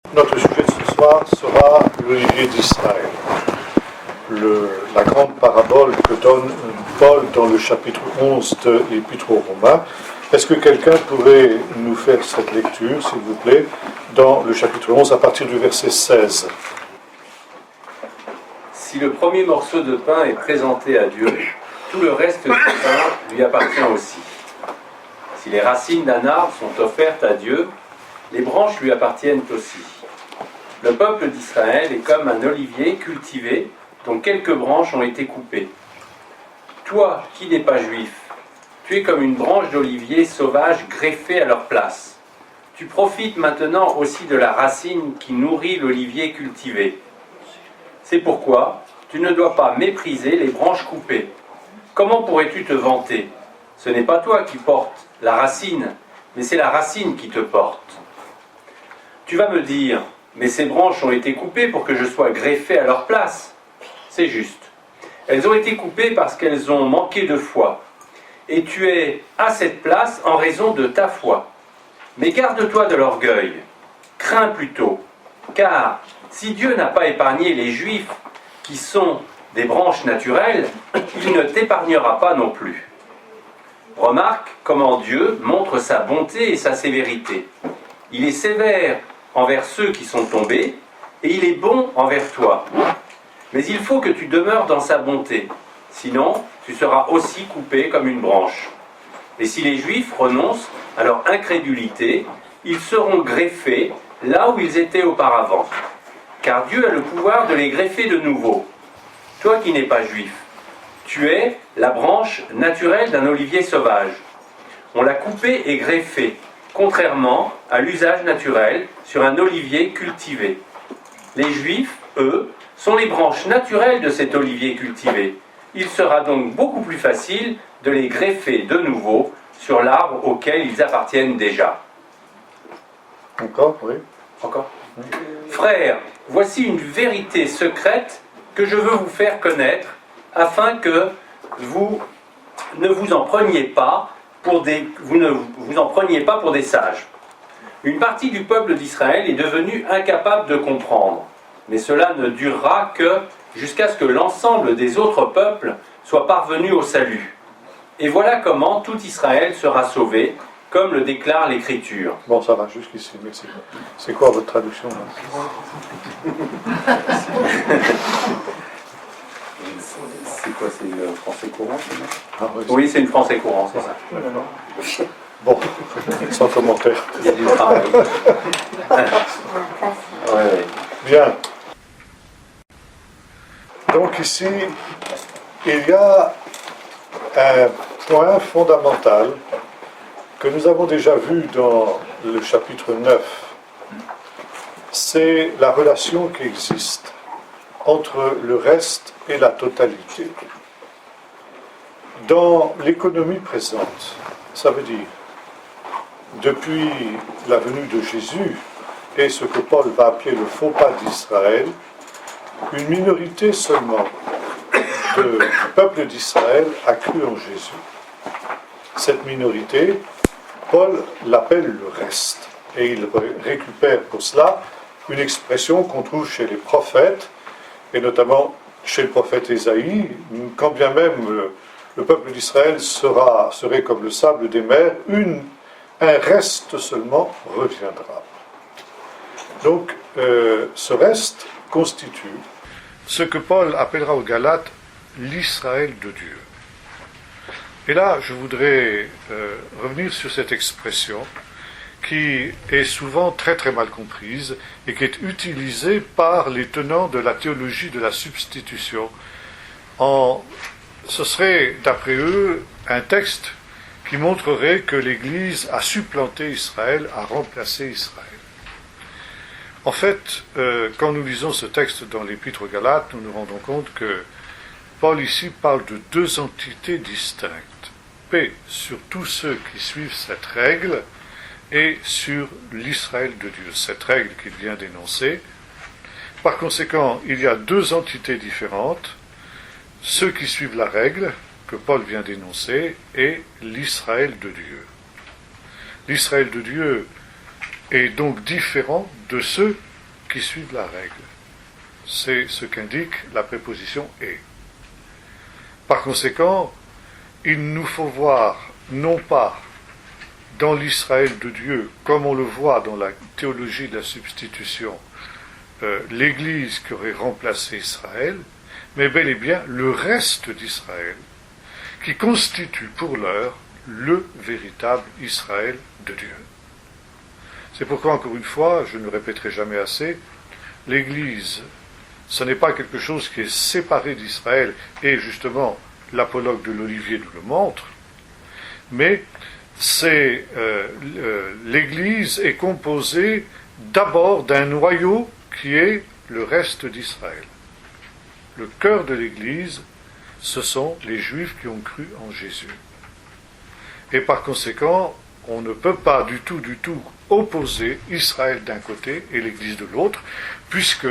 Notre sujet de ce soir sera l'olivier d'Israël, la grande parabole que donne Paul dans le chapitre 11 de l'Épître aux Romains. Est-ce que quelqu'un pourrait nous faire cette lecture, s'il vous plaît, dans le chapitre 11 à partir du verset 16? Si le premier morceau de pain est présenté à Dieu, tout le reste du pain lui appartient aussi. Si les racines d'un arbre sont offertes à Dieu, les branches lui appartiennent aussi. Le peuple d'Israël est comme un olivier cultivé dont quelques branches ont été coupées. Toi, qui n'es pas juif, tu es comme une branche d'olivier sauvage greffée à leur place. Tu profites maintenant aussi de la racine qui nourrit l'olivier cultivé. C'est pourquoi tu ne dois pas mépriser les branches coupées. Comment pourrais-tu te vanter? Ce n'est pas toi qui portes la racine, mais c'est la racine qui te porte. Tu vas me dire, mais ces branches ont été coupées pour que je sois greffé à leur place. C'est juste. Elles ont été coupées parce qu'elles ont manqué de foi. Et tu es à cette place en raison de ta foi. Mais garde-toi de l'orgueil. Crains plutôt. Car si Dieu n'a pas épargné les Juifs qui sont des branches naturelles, il ne t'épargnera pas non plus. Remarque comment Dieu montre sa bonté et sa sévérité. Il est sévère envers ceux qui sont tombés, et il est bon envers toi. Mais il faut que tu demeures dans sa bonté, sinon tu seras aussi coupé comme une branche. Et si les Juifs renoncent à leur incrédulité, ils seront greffés là où ils étaient auparavant. Car Dieu a le pouvoir de les greffer de nouveau. Toi qui n'es pas juif, tu es la branche naturelle d'un olivier sauvage. On l'a coupé et greffé, contrairement à l'usage naturel sur un olivier cultivé. Les Juifs, eux, sont les branches naturelles de cet olivier cultivé. Il sera donc beaucoup plus facile de les greffer de nouveau sur l'arbre auquel ils appartiennent déjà. Encore, oui. Encore ? Frères, voici une vérité secrète que je veux vous faire connaître afin que vous ne vous en preniez pas pour des sages. Une partie du peuple d'Israël est devenue incapable de comprendre, mais cela ne durera que jusqu'à ce que l'ensemble des autres peuples soient parvenus au salut. Et voilà comment tout Israël sera sauvé, comme le déclare l'Écriture. Bon, ça va jusqu'ici, merci. C'est quoi votre traduction là? C'est quoi, c'est le français courant? Oui, c'est une français courant, c'est ça. Bon, sans commentaire. Il y a du travail. Ouais. Bien. Donc ici, il y a un point fondamental que nous avons déjà vu dans le chapitre 9. C'est la relation qui existe entre le reste et la totalité. Dans l'économie présente, ça veut dire, depuis la venue de Jésus et ce que Paul va appeler le faux pas d'Israël, une minorité seulement du peuple d'Israël a cru en Jésus. Cette minorité, Paul l'appelle le reste, et il récupère pour cela une expression qu'on trouve chez les prophètes, et notamment chez le prophète Ésaïe, quand bien même le peuple d'Israël serait comme le sable des mers, un reste seulement reviendra. Donc, ce reste constitue ce que Paul appellera aux Galates l'Israël de Dieu. Et là, je voudrais revenir sur cette expression qui est souvent très très mal comprise et qui est utilisée par les tenants de la théologie de la substitution. Ce serait, d'après eux, un texte qui montrerait que l'Église a supplanté Israël, a remplacé Israël. En fait, quand nous lisons ce texte dans l'Épître aux Galates, nous nous rendons compte que Paul ici parle de deux entités distinctes. Paix sur tous ceux qui suivent cette règle et sur l'Israël de Dieu, cette règle qu'il vient d'énoncer. Par conséquent, il y a deux entités différentes, ceux qui suivent la règle, que Paul vient d'énoncer, et l'Israël de Dieu. L'Israël de Dieu est donc différent de ceux qui suivent la règle. C'est ce qu'indique la préposition « et ». Par conséquent, il nous faut voir, non pas dans l'Israël de Dieu, comme on le voit dans la théologie de la substitution, l'Église qui aurait remplacé Israël, mais bel et bien le reste d'Israël, qui constitue pour l'heure le véritable Israël de Dieu. C'est pourquoi, encore une fois, je ne le répéterai jamais assez, l'Église, ce n'est pas quelque chose qui est séparé d'Israël, et justement, l'apologue de l'Olivier nous le montre, mais l'Église est composée d'abord d'un noyau qui est le reste d'Israël. Le cœur de l'Église, ce sont les Juifs qui ont cru en Jésus. Et par conséquent, on ne peut pas du tout opposer Israël d'un côté et l'Église de l'autre, puisque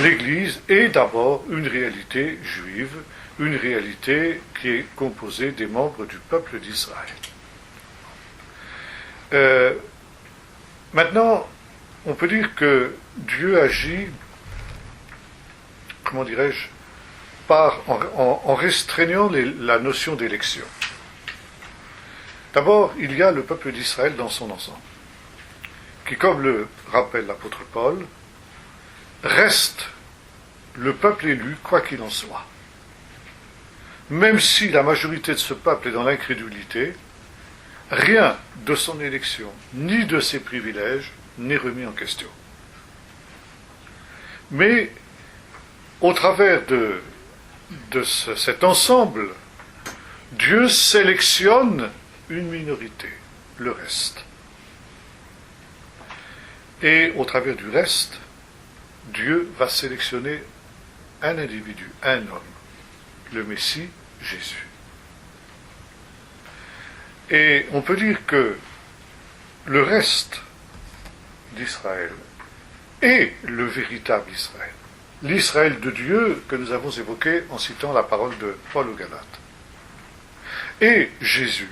l'Église est d'abord une réalité juive, une réalité qui est composée des membres du peuple d'Israël. Maintenant, on peut dire que Dieu agit, comment dirais-je, en restreignant la notion d'élection. D'abord, il y a le peuple d'Israël dans son ensemble, qui, comme le rappelle l'apôtre Paul, reste le peuple élu, quoi qu'il en soit. Même si la majorité de ce peuple est dans l'incrédulité, rien de son élection, ni de ses privilèges, n'est remis en question. Mais, au travers de cet ensemble, Dieu sélectionne une minorité, le reste. Et au travers du reste, Dieu va sélectionner un individu, un homme, le Messie, Jésus. Et on peut dire que le reste d'Israël est le véritable Israël. L'Israël de Dieu que nous avons évoqué en citant la parole de Paul aux Galates. Et Jésus,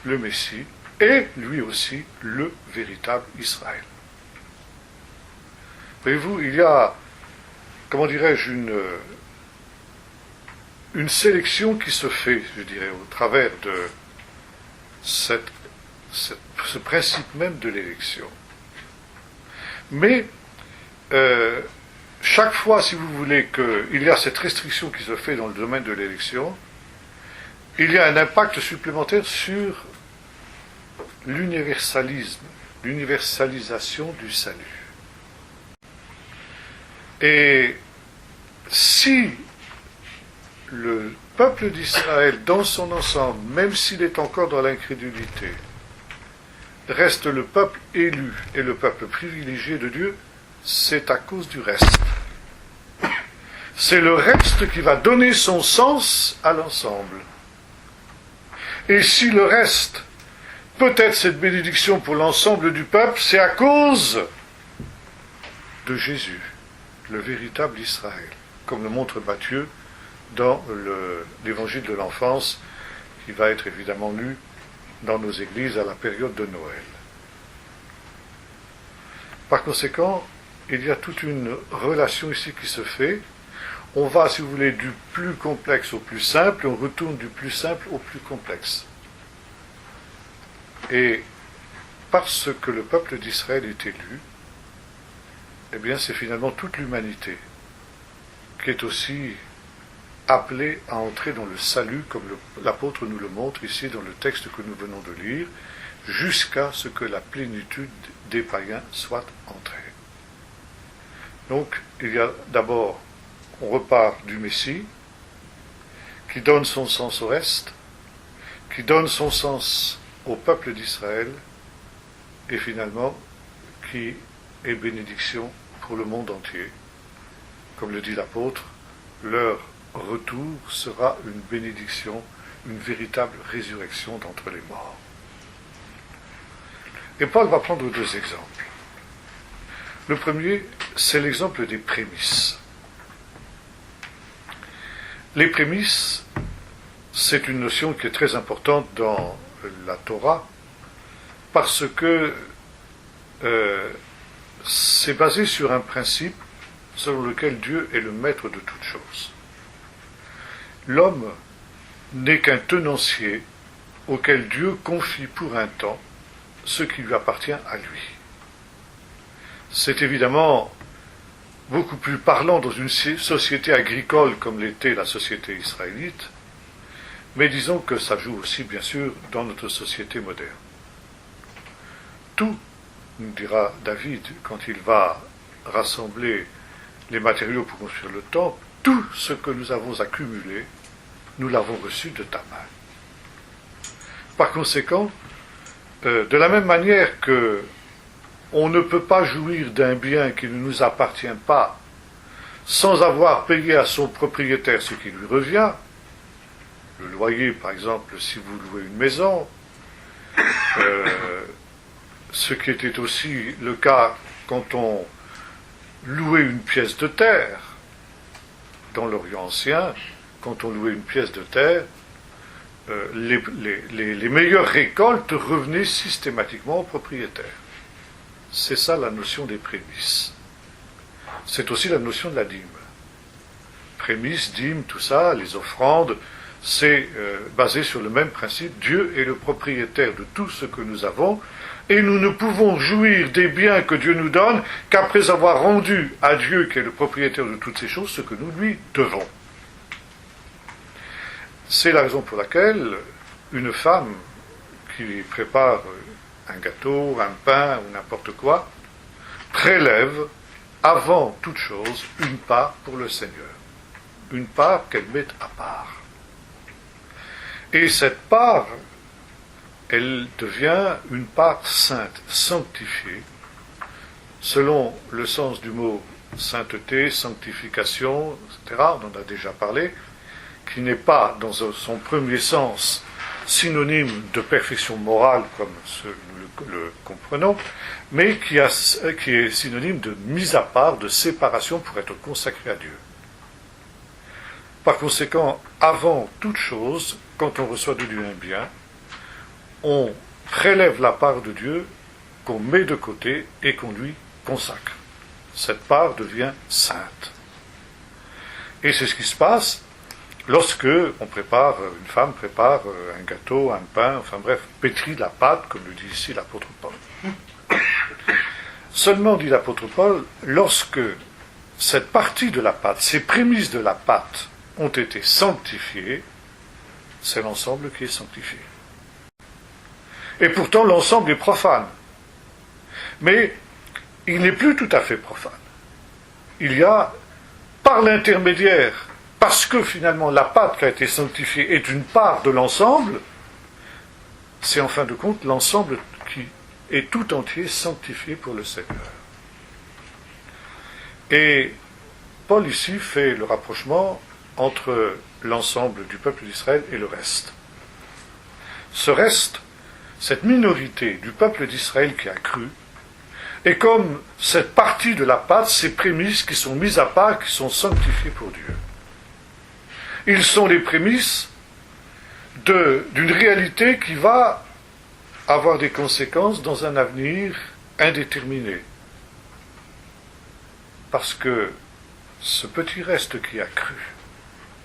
le Messie, est lui aussi le véritable Israël. Voyez-vous, il y a, comment dirais-je, une sélection qui se fait, je dirais, au travers de ce principe même de l'élection. Mais, chaque fois, si vous voulez, qu'il y a cette restriction qui se fait dans le domaine de l'élection, il y a un impact supplémentaire sur l'universalisme, l'universalisation du salut. Et si le peuple d'Israël, dans son ensemble, même s'il est encore dans l'incrédulité, reste le peuple élu et le peuple privilégié de Dieu, c'est à cause du reste. C'est le reste qui va donner son sens à l'ensemble. Et si le reste peut être cette bénédiction pour l'ensemble du peuple, c'est à cause de Jésus, le véritable Israël, comme le montre Matthieu dans l'évangile de l'enfance, qui va être évidemment lu dans nos églises à la période de Noël. Par conséquent, il y a toute une relation ici qui se fait. On va, si vous voulez, du plus complexe au plus simple, et on retourne du plus simple au plus complexe. Et parce que le peuple d'Israël est élu, eh bien c'est finalement toute l'humanité qui est aussi appelée à entrer dans le salut, comme l'apôtre nous le montre ici dans le texte que nous venons de lire, jusqu'à ce que la plénitude des païens soit entrée. Donc, il y a d'abord, on repart du Messie, qui donne son sens au reste, qui donne son sens au peuple d'Israël, et finalement, qui est bénédiction pour le monde entier. Comme le dit l'apôtre, leur retour sera une bénédiction, une véritable résurrection d'entre les morts. Et Paul va prendre deux exemples. Le premier, c'est l'exemple des prémices. Les prémices, c'est une notion qui est très importante dans la Torah, parce que c'est basé sur un principe selon lequel Dieu est le maître de toutes choses. L'homme n'est qu'un tenancier auquel Dieu confie pour un temps ce qui lui appartient à lui. C'est évidemment beaucoup plus parlant dans une société agricole comme l'était la société israélite, mais disons que ça joue aussi, bien sûr, dans notre société moderne. Tout, nous dira David, quand il va rassembler les matériaux pour construire le temple, tout ce que nous avons accumulé, nous l'avons reçu de ta main. Par conséquent, de la même manière que on ne peut pas jouir d'un bien qui ne nous appartient pas sans avoir payé à son propriétaire ce qui lui revient, le loyer par exemple si vous louez une maison, ce qui était aussi le cas quand on louait une pièce de terre. Dans l'Orient ancien, quand on louait une pièce de terre, les meilleures récoltes revenaient systématiquement au propriétaire. C'est ça la notion des prémices. C'est aussi la notion de la dîme. Prémices, dîmes, tout ça, les offrandes, c'est basé sur le même principe. Dieu est le propriétaire de tout ce que nous avons, et nous ne pouvons jouir des biens que Dieu nous donne qu'après avoir rendu à Dieu, qui est le propriétaire de toutes ces choses, ce que nous lui devons. C'est la raison pour laquelle une femme qui prépare un gâteau, un pain ou n'importe quoi, prélève avant toute chose une part pour le Seigneur. Une part qu'elle met à part. Et cette part, elle devient une part sainte, sanctifiée, selon le sens du mot sainteté, sanctification, etc., on en a déjà parlé, qui n'est pas, dans son premier sens, synonyme de perfection morale, comme nous le comprenons, mais qui est synonyme de mise à part, de séparation pour être consacré à Dieu. Par conséquent, avant toute chose, quand on reçoit de Dieu un bien, on prélève la part de Dieu qu'on met de côté et qu'on lui consacre. Cette part devient sainte. Et c'est ce qui se passe lorsque une femme prépare un gâteau, un pain, enfin bref, pétrit la pâte, comme le dit ici l'apôtre Paul. Seulement, dit l'apôtre Paul, lorsque cette partie de la pâte, ces prémices de la pâte ont été sanctifiées, c'est l'ensemble qui est sanctifié. Et pourtant, l'ensemble est profane. Mais il n'est plus tout à fait profane. Il y a, par l'intermédiaire, parce que finalement la pâte qui a été sanctifiée est une part de l'ensemble, c'est en fin de compte l'ensemble qui est tout entier sanctifié pour le Seigneur. Et Paul ici fait le rapprochement entre l'ensemble du peuple d'Israël et le reste. Ce reste, cette minorité du peuple d'Israël qui a cru, est comme cette partie de la pâte, ces prémices qui sont mises à part, qui sont sanctifiées pour Dieu. Ils sont les prémices d'une réalité qui va avoir des conséquences dans un avenir indéterminé. Parce que ce petit reste qui a cru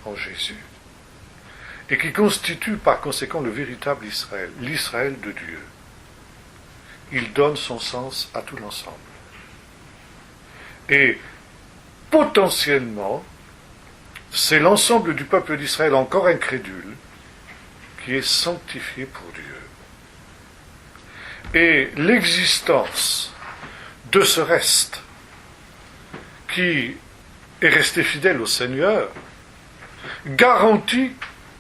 en Jésus, et qui constitue par conséquent le véritable Israël, l'Israël de Dieu, il donne son sens à tout l'ensemble. Et potentiellement, c'est l'ensemble du peuple d'Israël encore incrédule qui est sanctifié pour Dieu. Et l'existence de ce reste qui est resté fidèle au Seigneur garantit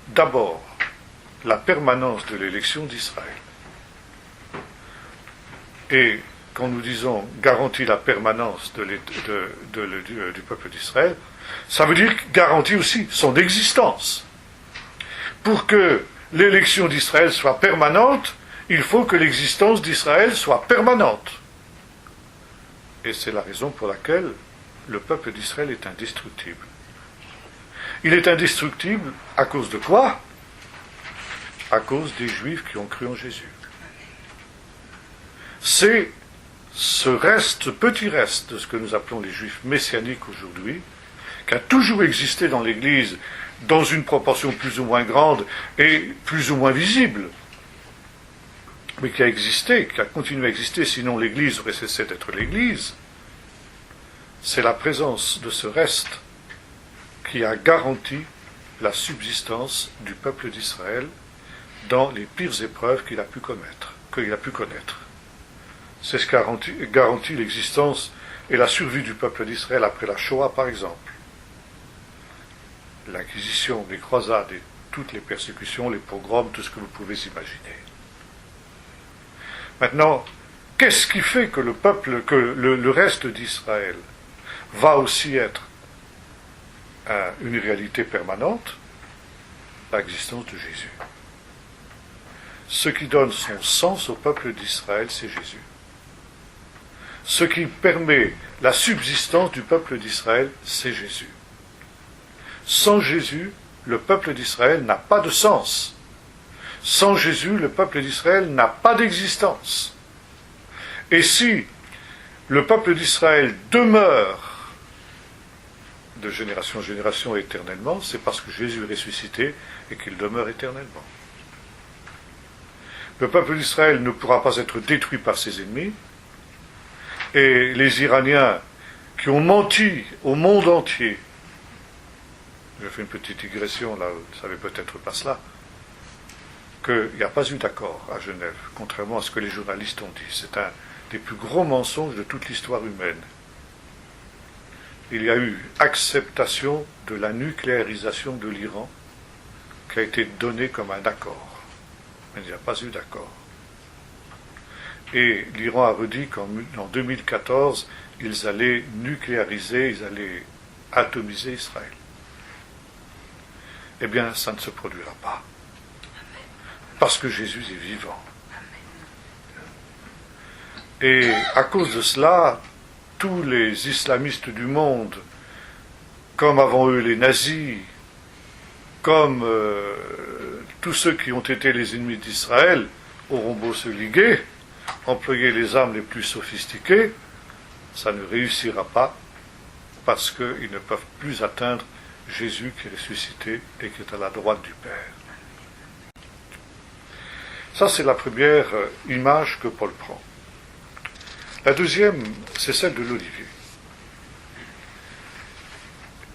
d'abord la permanence de l'élection d'Israël. Et quand nous disons garantit la permanence du peuple d'Israël, ça veut dire garantit aussi son existence. Pour que l'élection d'Israël soit permanente, il faut que l'existence d'Israël soit permanente. Et c'est la raison pour laquelle le peuple d'Israël est indestructible. Il est indestructible à cause de quoi ? À cause des Juifs qui ont cru en Jésus. C'est ce reste, petit reste de ce que nous appelons les juifs messianiques aujourd'hui, qui a toujours existé dans l'Église dans une proportion plus ou moins grande et plus ou moins visible, mais qui a existé, qui a continué à exister, sinon l'Église aurait cessé d'être l'Église, c'est la présence de ce reste qui a garanti la subsistance du peuple d'Israël dans les pires épreuves qu'il a pu connaître. C'est ce qui garantit l'existence et la survie du peuple d'Israël après la Shoah, par exemple. L'Inquisition, les croisades et toutes les persécutions, les pogroms, tout ce que vous pouvez imaginer. Maintenant, qu'est-ce qui fait que le reste d'Israël va aussi être une réalité permanente? L'existence de Jésus. Ce qui donne son sens au peuple d'Israël, c'est Jésus. Ce qui permet la subsistance du peuple d'Israël, c'est Jésus. Sans Jésus, le peuple d'Israël n'a pas de sens. Sans Jésus, le peuple d'Israël n'a pas d'existence. Et si le peuple d'Israël demeure de génération en génération éternellement, c'est parce que Jésus est ressuscité et qu'il demeure éternellement. Le peuple d'Israël ne pourra pas être détruit par ses ennemis, et les Iraniens qui ont menti au monde entier, je fais une petite digression là, vous ne savez peut-être pas cela, qu'il n'y a pas eu d'accord à Genève, contrairement à ce que les journalistes ont dit. C'est un des plus gros mensonges de toute l'histoire humaine. Il y a eu acceptation de la nucléarisation de l'Iran qui a été donnée comme un accord. Mais il n'y a pas eu d'accord. Et l'Iran a redit qu'en 2014, ils allaient nucléariser, ils allaient atomiser Israël. Eh bien, ça ne se produira pas. Parce que Jésus est vivant. Et à cause de cela, tous les islamistes du monde, comme avant eux les nazis, comme tous ceux qui ont été les ennemis d'Israël, auront beau se liguer, employer les armes les plus sophistiquées, ça ne réussira pas parce qu'ils ne peuvent plus atteindre Jésus qui est ressuscité et qui est à la droite du Père. Ça, c'est la première image que Paul prend. La deuxième, c'est celle de l'olivier.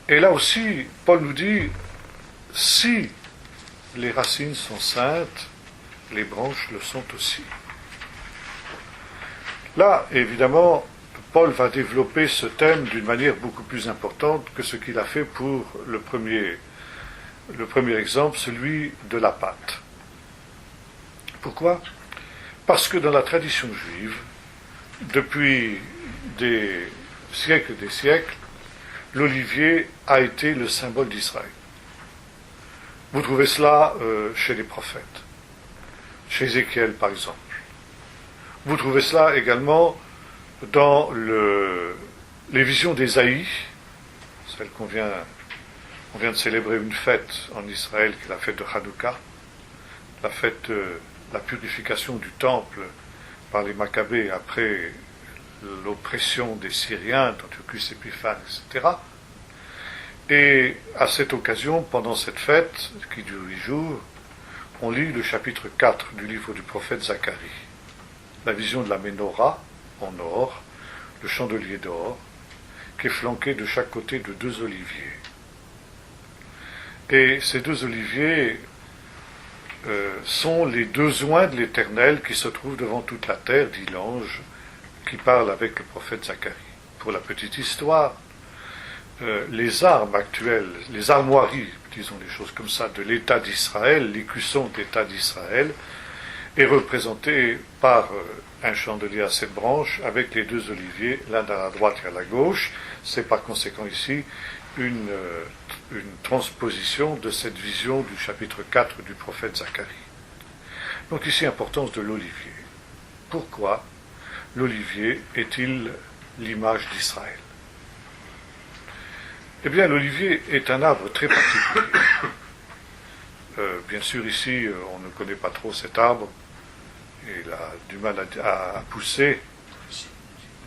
Et là aussi, Paul nous dit, si les racines sont saintes, les branches le sont aussi. Là, évidemment, Paul va développer ce thème d'une manière beaucoup plus importante que ce qu'il a fait pour le premier exemple, celui de la pâte. Pourquoi ? Parce que dans la tradition juive, depuis des siècles et des siècles, l'olivier a été le symbole d'Israël. Vous trouvez cela chez les prophètes, chez Ézéchiel par exemple. Vous trouvez cela également dans les visions d'Ésaïe, celle on vient de célébrer une fête en Israël, qui est la fête de Hanouka, la fête de la purification du temple par les Maccabées après l'oppression des Syriens, d'Antiochus Épiphane, etc. Et à cette occasion, pendant cette fête, qui dure 8 jours, on lit le chapitre 4 du livre du prophète Zacharie. La vision de la Ménorah, en or, le chandelier d'or, qui est flanqué de chaque côté de 2 oliviers. Et ces 2 oliviers sont les 2 oins de l'Éternel qui se trouvent devant toute la terre, dit l'ange, qui parle avec le prophète Zacharie. Pour la petite histoire, les armes actuelles, les armoiries, disons des choses comme ça, de l'État d'Israël, l'écusson de l'État d'Israël, est représenté par un chandelier à 7 branches avec les 2 oliviers, l'un à la droite et à la gauche. C'est par conséquent ici une transposition de cette vision du chapitre 4 du prophète Zacharie. Donc ici, importance de l'olivier. Pourquoi l'olivier est-il l'image d'Israël ? Eh bien, l'olivier est un arbre très particulier. Bien sûr, ici, on ne connaît pas trop cet arbre. Il a du mal à pousser.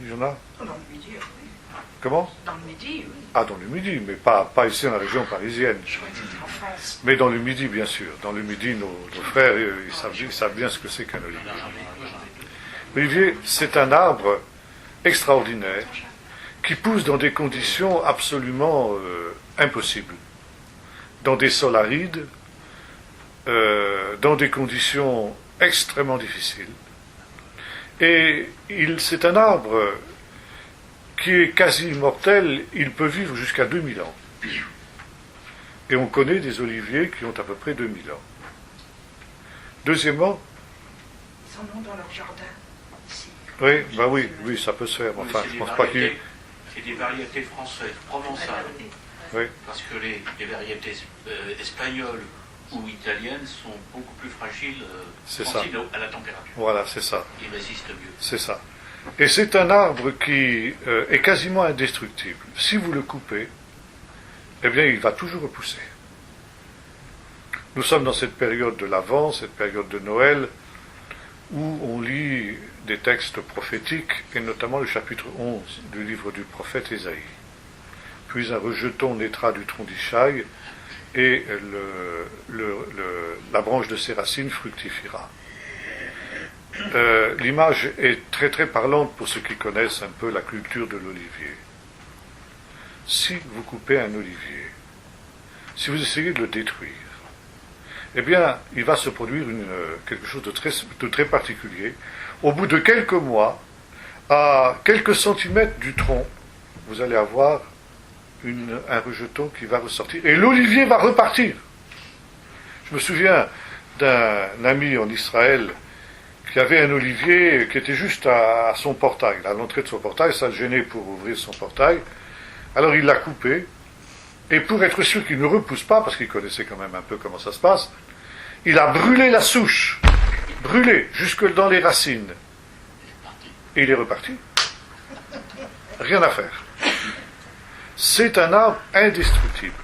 Il y en a? Dans le midi, oui. Comment? Dans le midi, oui. Ah, dans le midi, mais pas ici dans la région parisienne. Je crois que c'était en France. Mais dans le midi, bien sûr. Dans le midi, nos frères, ils savent bien ce que c'est qu'un olivier. L'olivier, c'est un arbre extraordinaire qui pousse dans des conditions absolument impossibles. Dans des sols arides, dans des conditions extrêmement difficiles. Et c'est un arbre qui est quasi immortel, il peut vivre jusqu'à 2000 ans. Et on connaît des oliviers qui ont à peu près 2000 ans. Deuxièmement... Ils en ont dans leur jardin, ici. Oui, ça peut se faire. Enfin, je pense pas qu'il... C'est des variétés françaises, provençales. Oui. Parce que les variétés espagnoles ou italiennes sont beaucoup plus fragiles, sensibles à la température. Voilà, c'est ça. Ils résistent mieux. C'est ça. Et c'est un arbre qui est quasiment indestructible. Si vous le coupez, eh bien, il va toujours repousser. Nous sommes dans cette période de l'Avent, cette période de Noël, où on lit des textes prophétiques, et notamment le chapitre 11 du livre du prophète Ésaïe. Puis un rejeton naîtra du tronc d'Ishaï, et la branche de ses racines fructifiera. L'image est très très parlante pour ceux qui connaissent un peu la culture de l'olivier. Si vous coupez un olivier, si vous essayez de le détruire, eh bien, il va se produire quelque chose de très particulier. Au bout de quelques mois, à quelques centimètres du tronc, vous allez avoir un rejeton qui va ressortir. Et l'olivier va repartir. Je me souviens d'un ami en Israël qui avait un olivier qui était juste à son portail, à l'entrée de son portail, ça le gênait pour ouvrir son portail. Alors il l'a coupé, et pour être sûr qu'il ne repousse pas, parce qu'il connaissait quand même un peu comment ça se passe, il a brûlé la souche, brûlé jusque dans les racines. Et il est reparti. Rien à faire. C'est un arbre indestructible.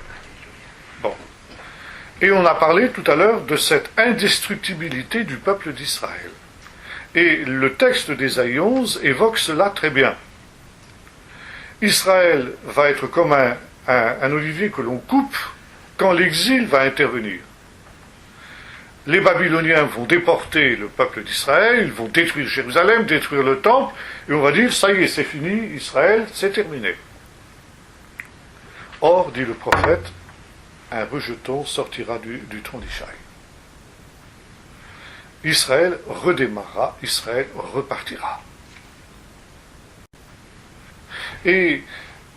Bon. Et on a parlé tout à l'heure de cette indestructibilité du peuple d'Israël. Et le texte d'Ésaïe 11 évoque cela très bien. Israël va être comme un olivier que l'on coupe quand l'exil va intervenir. Les Babyloniens vont déporter le peuple d'Israël, ils vont détruire Jérusalem, détruire le temple, et on va dire, ça y est, c'est fini, Israël, c'est terminé. Or, dit le prophète, un rejeton sortira du tronc d'Ishaï. Israël redémarrera, Israël repartira. Et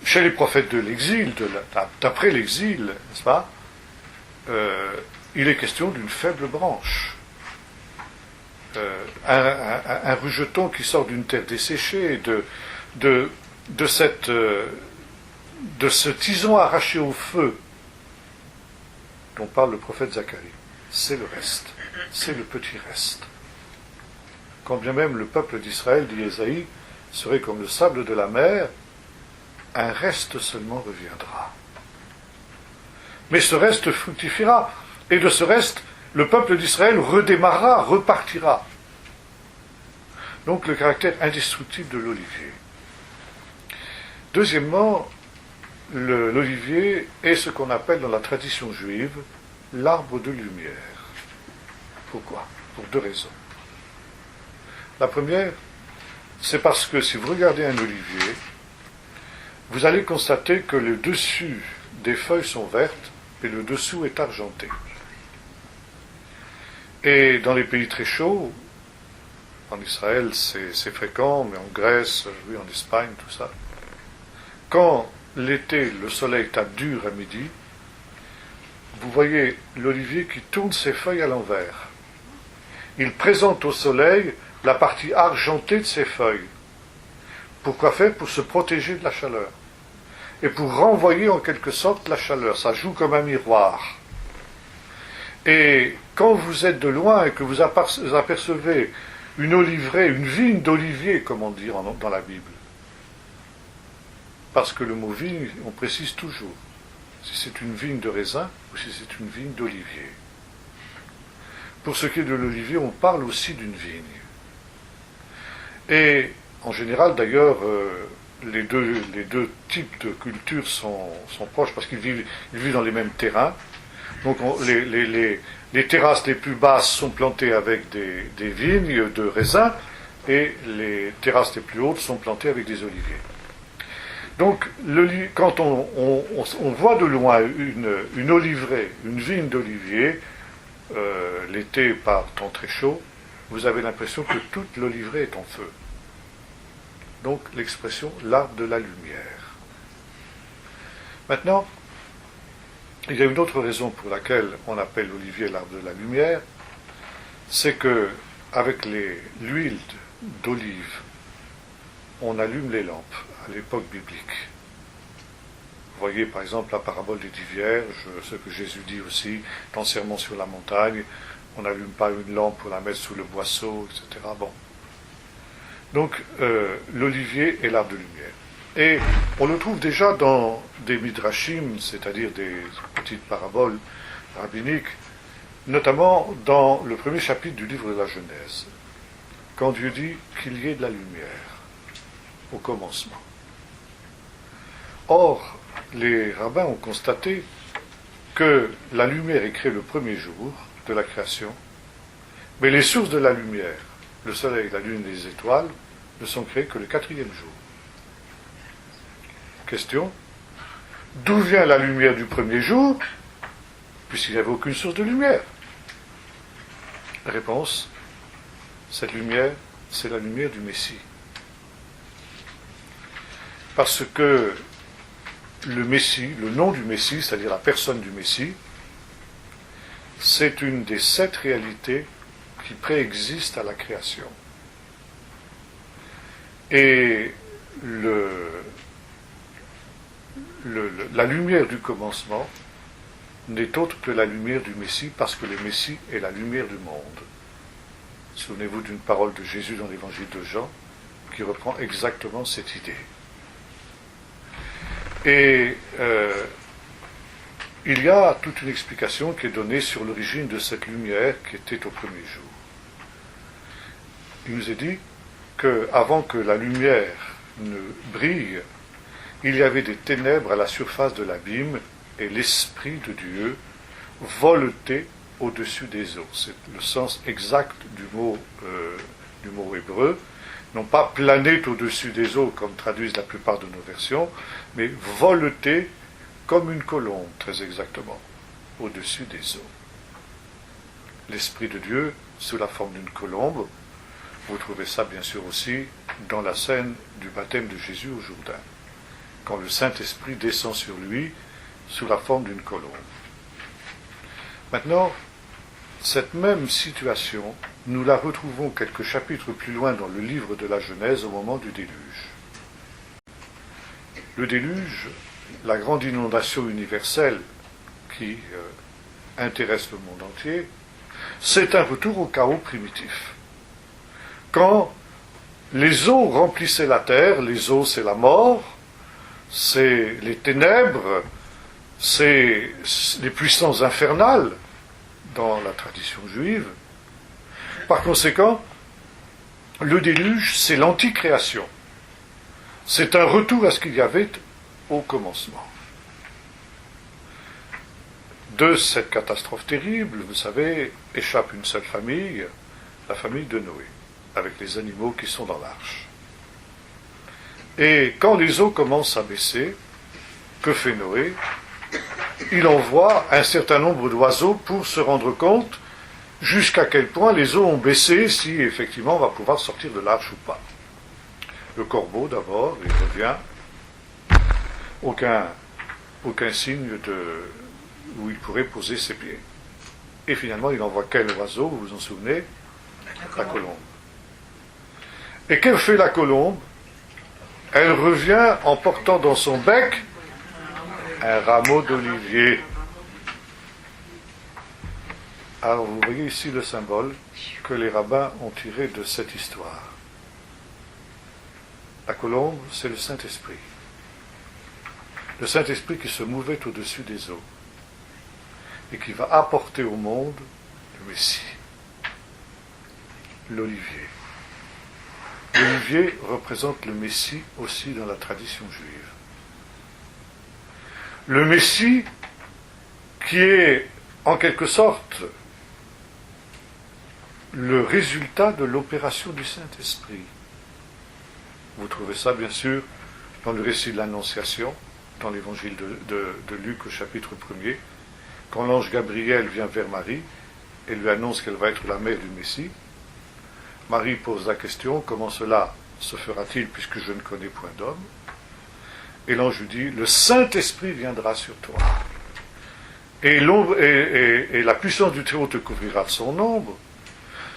chez les prophètes de l'exil, d'après l'exil, n'est-ce pas, il est question d'une faible branche. Un rejeton qui sort d'une terre desséchée, de ce tison arraché au feu dont parle le prophète Zacharie. C'est le reste, c'est le petit reste. Quand bien même le peuple d'Israël, dit Ésaïe, serait comme le sable de la mer, un reste seulement reviendra. Mais ce reste fructifiera, et de ce reste, le peuple d'Israël redémarrera, repartira. Donc le caractère indestructible de l'olivier. Deuxièmement, l'olivier est ce qu'on appelle dans la tradition juive l'arbre de lumière. Pourquoi? Pour deux raisons. La première, c'est parce que si vous regardez un olivier, vous allez constater que le dessus des feuilles sont vertes et le dessous est argenté. Et dans les pays très chauds, en Israël c'est fréquent, mais en Grèce, oui, en Espagne, tout ça, quand l'été le soleil tape dur à midi, vous voyez l'olivier qui tourne ses feuilles à l'envers. Il présente au soleil la partie argentée de ses feuilles. Pourquoi faire? Pour se protéger de la chaleur. Et pour renvoyer en quelque sorte la chaleur. Ça joue comme un miroir. Et quand vous êtes de loin et que vous apercevez une oliveraie, une vigne d'olivier, comme on dit dans la Bible, parce que le mot vigne, on précise toujours si c'est une vigne de raisin ou si c'est une vigne d'olivier. Pour ce qui est de l'olivier, on parle aussi d'une vigne. Et En général, d'ailleurs, les deux types de cultures sont proches parce ils vivent dans les mêmes terrains. Donc les terrasses les plus basses sont plantées avec des vignes de raisins et les terrasses les plus hautes sont plantées avec des oliviers. Donc quand on voit de loin une oliveraie, une vigne d'olivier, l'été par temps très chaud, vous avez l'impression que toute l'oliveraie est en feu. Donc l'expression l'arbre de la lumière. Maintenant, il y a une autre raison pour laquelle on appelle l'olivier l'arbre de la lumière, c'est que avec l'huile d'olive, on allume les lampes à l'époque biblique. Vous voyez par exemple la parabole des 10 vierges, ce que Jésus dit aussi dans le Sermon sur la montagne, on n'allume pas une lampe pour la mettre sous le boisseau, etc. Bon. Donc l'olivier est l'arbre de lumière. Et on le trouve déjà dans des midrashim, c'est-à-dire des petites paraboles rabbiniques, notamment dans le premier chapitre du livre de la Genèse, quand Dieu dit qu'il y ait de la lumière au commencement. Or, les rabbins ont constaté que la lumière est créée le premier jour de la création, mais les sources de la lumière, le soleil, la lune et les étoiles, ne sont créées que le 4e jour. Question: d'où vient la lumière du premier jour, puisqu'il n'y avait aucune source de lumière? Réponse: cette lumière, c'est la lumière du Messie. Parce que le Messie, le nom du Messie, c'est-à-dire la personne du Messie, c'est une des 7 réalités qui préexistent à la création. Et la lumière du commencement n'est autre que la lumière du Messie, parce que le Messie est la lumière du monde. Souvenez-vous d'une parole de Jésus dans l'évangile de Jean, qui reprend exactement cette idée. Et il y a toute une explication qui est donnée sur l'origine de cette lumière qui était au premier jour. Il nous est dit qu'avant que la lumière ne brille, il y avait des ténèbres à la surface de l'abîme et l'Esprit de Dieu voletait au-dessus des eaux. C'est le sens exact du mot hébreu. Non pas planer au-dessus des eaux, comme traduisent la plupart de nos versions, mais voleter comme une colombe, très exactement, au-dessus des eaux. L'Esprit de Dieu, sous la forme d'une colombe, vous trouvez ça bien sûr aussi dans la scène du baptême de Jésus au Jourdain, quand le Saint-Esprit descend sur lui sous la forme d'une colombe. Maintenant, cette même situation, nous la retrouvons quelques chapitres plus loin dans le livre de la Genèse au moment du déluge. Le déluge, la grande inondation universelle qui intéresse le monde entier, c'est un retour au chaos primitif. Quand les eaux remplissaient la terre, les eaux c'est la mort, c'est les ténèbres, c'est les puissances infernales dans la tradition juive. Par conséquent, le déluge, c'est l'anticréation. C'est un retour à ce qu'il y avait au commencement. De cette catastrophe terrible, vous savez, échappe une seule famille, la famille de Noé, avec les animaux qui sont dans l'arche. Et quand les eaux commencent à baisser, que fait Noé? Il envoie un certain nombre d'oiseaux pour se rendre compte jusqu'à quel point les eaux ont baissé, si effectivement on va pouvoir sortir de l'arche ou pas. Le corbeau d'abord, il revient, aucun signe où il pourrait poser ses pieds. Et finalement il envoie quel oiseau, vous vous en souvenez? La colombe. Et que fait la colombe? Elle revient en portant dans son bec un rameau d'olivier. Alors vous voyez ici le symbole que les rabbins ont tiré de cette histoire. La colombe, c'est le Saint-Esprit. Le Saint-Esprit qui se mouvait au-dessus des eaux et qui va apporter au monde le Messie, l'olivier. L'olivier représente le Messie aussi dans la tradition juive. Le Messie qui est en quelque sorte le résultat de l'opération du Saint-Esprit. Vous trouvez ça bien sûr dans le récit de l'Annonciation, dans l'évangile de Luc au chapitre 1er, quand l'ange Gabriel vient vers Marie et lui annonce qu'elle va être la mère du Messie. Marie pose la question, comment cela se fera-t-il puisque je ne connais point d'homme? Et l'ange lui dit, le Saint-Esprit viendra sur toi. Et la puissance du Très-Haut te couvrira de son ombre.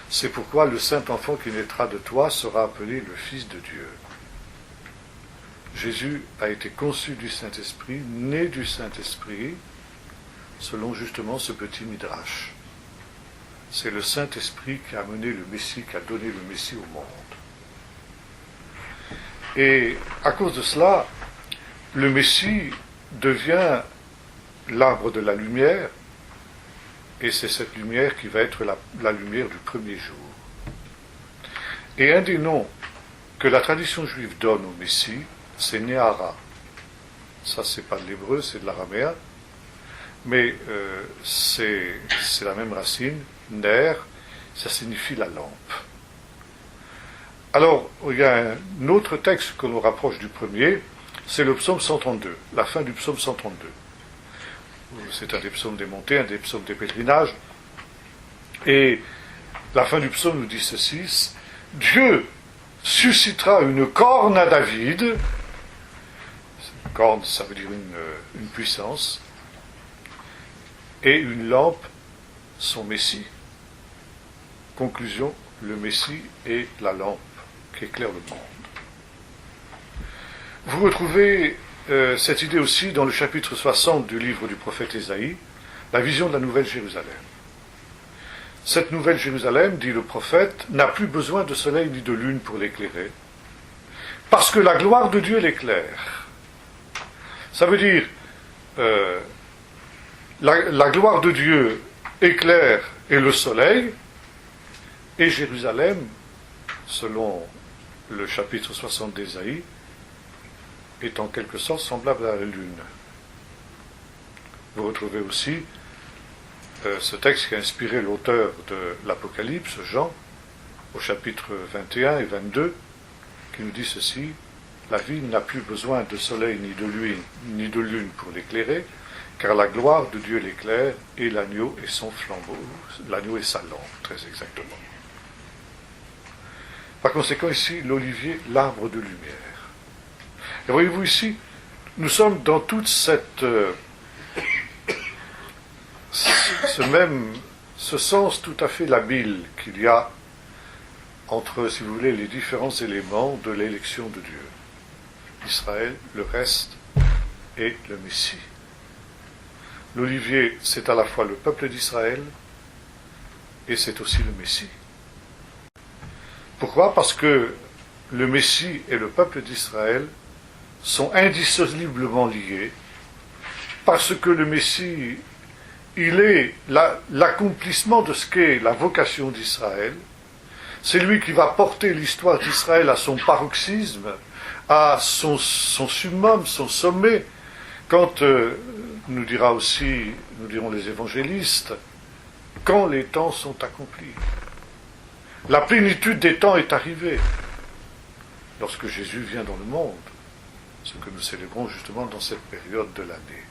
C'est pourquoi le Saint-Enfant qui naîtra de toi sera appelé le Fils de Dieu. Jésus a été conçu du Saint-Esprit, né du Saint-Esprit, selon justement ce petit midrash. C'est le Saint-Esprit qui a amené le Messie, qui a donné le Messie au monde. Et à cause de cela, le Messie devient l'arbre de la lumière, et c'est cette lumière qui va être la lumière du premier jour. Et un des noms que la tradition juive donne au Messie, c'est Néhara. Ça, c'est pas de l'hébreu, c'est de l'araméen, mais c'est la même racine, Ner, ça signifie la lampe. Alors, il y a un autre texte que l'on rapproche du premier, c'est le psaume 132, la fin du psaume 132. C'est un des psaumes des montées, un des psaumes des pèlerinages. Et la fin du psaume nous dit ceci, Dieu suscitera une corne à David. Une corne, ça veut dire une puissance. Et une lampe, son Messie. Conclusion, le Messie est la lampe qui éclaire le monde. Vous retrouvez cette idée aussi dans le chapitre 60 du livre du prophète Ésaïe, la vision de la Nouvelle Jérusalem. Cette Nouvelle Jérusalem, dit le prophète, n'a plus besoin de soleil ni de lune pour l'éclairer, parce que la gloire de Dieu l'éclaire. Ça veut dire, la gloire de Dieu éclaire et le soleil, et Jérusalem, selon le chapitre 60 d'Ésaïe, est en quelque sorte semblable à la lune. Vous retrouvez aussi ce texte qui a inspiré l'auteur de l'Apocalypse, Jean, au chapitre 21 et 22, qui nous dit ceci, la ville n'a plus besoin de soleil ni de lune pour l'éclairer, car la gloire de Dieu l'éclaire, et l'agneau est son flambeau, l'agneau est sa lampe, très exactement. Par conséquent, ici, l'olivier, l'arbre de lumière. Et voyez-vous ici, nous sommes dans toute cette... ce sens tout à fait labile qu'il y a entre, si vous voulez, les différents éléments de l'élection de Dieu. Israël, le reste, et le Messie. L'olivier, c'est à la fois le peuple d'Israël, et c'est aussi le Messie. Pourquoi? Parce que le Messie et le peuple d'Israël sont indissolublement liés, parce que le Messie, il est l'accomplissement de ce qu'est la vocation d'Israël. C'est lui qui va porter l'histoire d'Israël à son paroxysme, à son summum, son sommet, quand, nous diront les évangélistes, quand les temps sont accomplis. La plénitude des temps est arrivée, lorsque Jésus vient dans le monde, ce que nous célébrons justement dans cette période de l'année.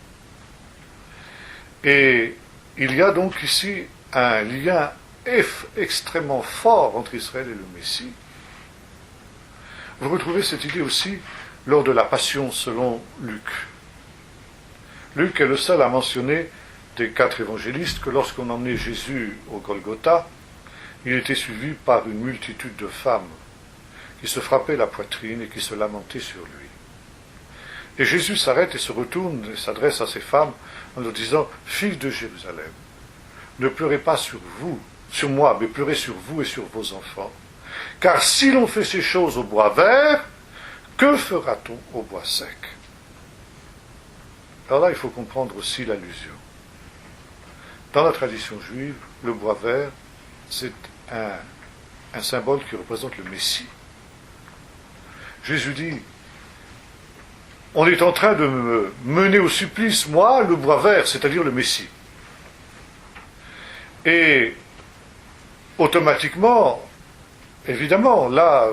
Et il y a donc ici un lien extrêmement fort entre Israël et le Messie. Vous retrouvez cette idée aussi lors de la Passion selon Luc. Luc est le seul à mentionner des 4 évangélistes que lorsqu'on emmenait Jésus au Golgotha, il était suivi par une multitude de femmes qui se frappaient la poitrine et qui se lamentaient sur lui. Et Jésus s'arrête et se retourne et s'adresse à ces femmes en leur disant « Filles de Jérusalem, ne pleurez pas sur moi, mais pleurez sur vous et sur vos enfants. Car si l'on fait ces choses au bois vert, que fera-t-on au bois sec ?» Alors là, il faut comprendre aussi l'allusion. Dans la tradition juive, le bois vert, c'est un symbole qui représente le Messie. Jésus dit, on est en train de me mener au supplice, moi, le bois vert, c'est-à-dire le Messie. Et automatiquement, évidemment, là,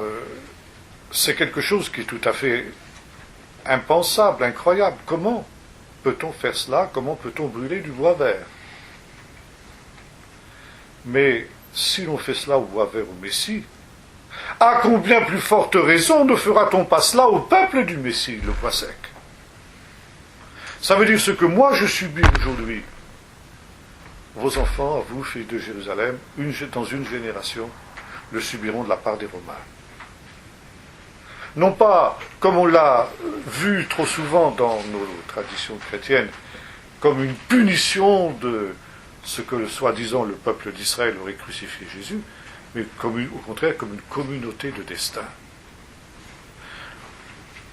c'est quelque chose qui est tout à fait impensable, incroyable. Comment peut-on faire cela? Comment peut-on brûler du bois vert? Mais si l'on fait cela au bois vert au Messie, à combien plus forte raison ne fera-t-on pas cela au peuple du Messie, le bois sec? Ça veut dire ce que moi je subis aujourd'hui. Vos enfants, à vous, filles de Jérusalem, dans une génération, le subiront de la part des Romains. Non pas, comme on l'a vu trop souvent dans nos traditions chrétiennes, comme une punition de ce que, soi-disant, le peuple d'Israël aurait crucifié Jésus, mais au contraire comme une communauté de destin.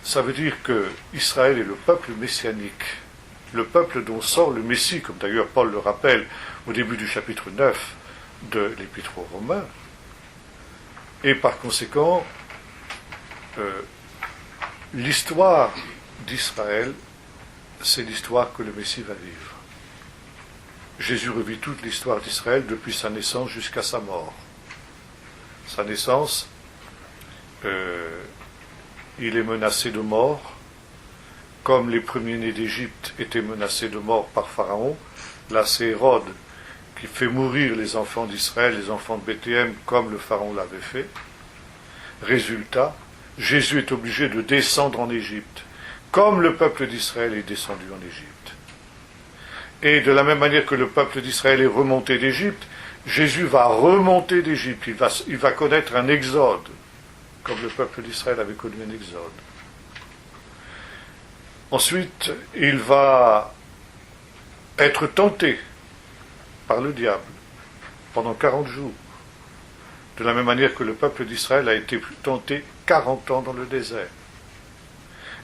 Ça veut dire que Israël est le peuple messianique, le peuple dont sort le Messie, comme d'ailleurs Paul le rappelle au début du chapitre 9 de l'Épître aux Romains, et par conséquent, l'histoire d'Israël, c'est l'histoire que le Messie va vivre. Jésus revit toute l'histoire d'Israël depuis sa naissance jusqu'à sa mort. Sa naissance, il est menacé de mort, comme les premiers-nés d'Égypte étaient menacés de mort par Pharaon. Là, c'est Hérode qui fait mourir les enfants d'Israël, les enfants de Bethléem, comme le Pharaon l'avait fait. Résultat, Jésus est obligé de descendre en Égypte, comme le peuple d'Israël est descendu en Égypte. Et de la même manière que le peuple d'Israël est remonté d'Égypte, Jésus va remonter d'Égypte, il va connaître un exode, comme le peuple d'Israël avait connu un exode. Ensuite, il va être tenté par le diable pendant 40 jours, de la même manière que le peuple d'Israël a été tenté 40 ans dans le désert.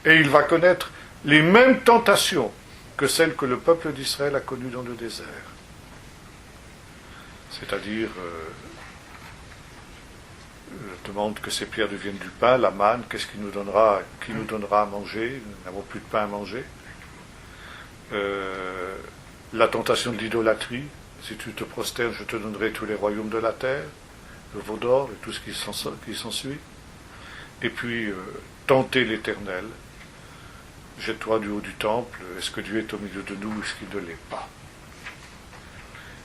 Et il va connaître les mêmes tentations que celles que le peuple d'Israël a connues dans le désert. C'est-à-dire, demande que ces pierres deviennent du pain, la manne, qu'est-ce qui nous donnera à manger? Nous n'avons plus de pain à manger. La tentation de l'idolâtrie, si tu te prosternes, je te donnerai tous les royaumes de la terre, le veau d'or et tout ce qui s'ensuit. Et puis, tenter l'Éternel, jette-toi du haut du temple, est-ce que Dieu est au milieu de nous, est-ce qu'il ne l'est pas?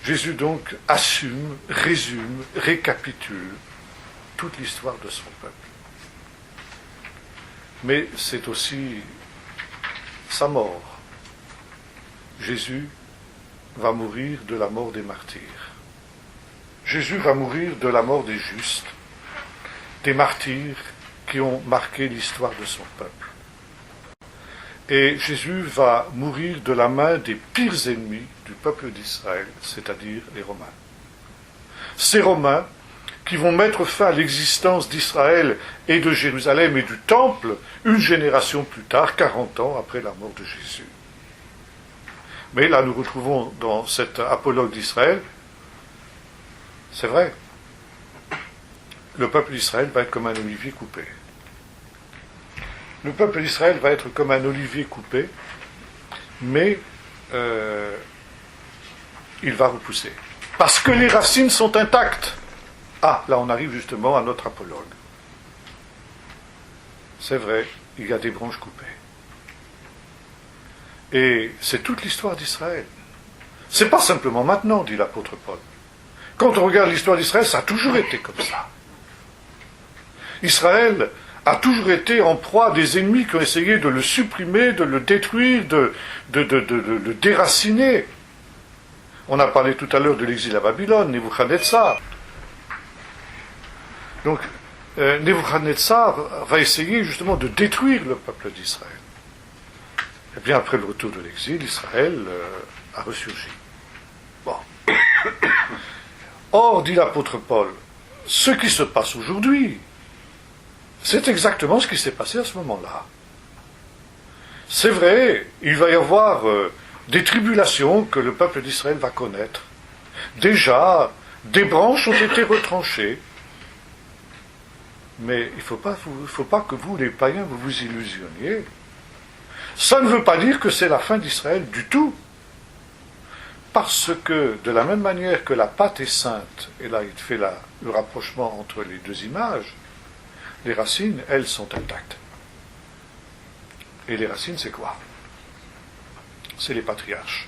Jésus donc assume, résume, récapitule toute l'histoire de son peuple. Mais c'est aussi sa mort. Jésus va mourir de la mort des martyrs. Jésus va mourir de la mort des justes, des martyrs qui ont marqué l'histoire de son peuple. Et Jésus va mourir de la main des pires ennemis du peuple d'Israël, c'est-à-dire les Romains. Ces Romains qui vont mettre fin à l'existence d'Israël et de Jérusalem et du Temple une génération plus tard, 40 ans après la mort de Jésus. Mais là, nous retrouvons dans cet apologue d'Israël, c'est vrai, le peuple d'Israël va être comme un olivier coupé. Le peuple d'Israël va être comme un olivier coupé, mais il va repousser. Parce que les racines sont intactes. Ah, là on arrive justement à notre apologue. C'est vrai, il y a des branches coupées. Et c'est toute l'histoire d'Israël. C'est pas simplement maintenant, dit l'apôtre Paul. Quand on regarde l'histoire d'Israël, ça a toujours été comme ça. Israël a toujours été en proie à des ennemis qui ont essayé de le supprimer, de le détruire, de le déraciner. On a parlé tout à l'heure de l'exil à Babylone, Nebuchadnezzar. Donc, Nebuchadnezzar va essayer justement de détruire le peuple d'Israël. Et bien après le retour de l'exil, Israël a ressurgi. Bon. Or, dit l'apôtre Paul, ce qui se passe aujourd'hui, c'est exactement ce qui s'est passé à ce moment-là. C'est vrai, il va y avoir des tribulations que le peuple d'Israël va connaître. Déjà, des branches ont été retranchées. Mais il ne faut pas que vous, les païens, vous vous illusionniez. Ça ne veut pas dire que c'est la fin d'Israël du tout. Parce que, de la même manière que la pâte est sainte, et là il fait le rapprochement entre les deux images, les racines, elles, sont intactes. Et les racines, c'est quoi? C'est les patriarches.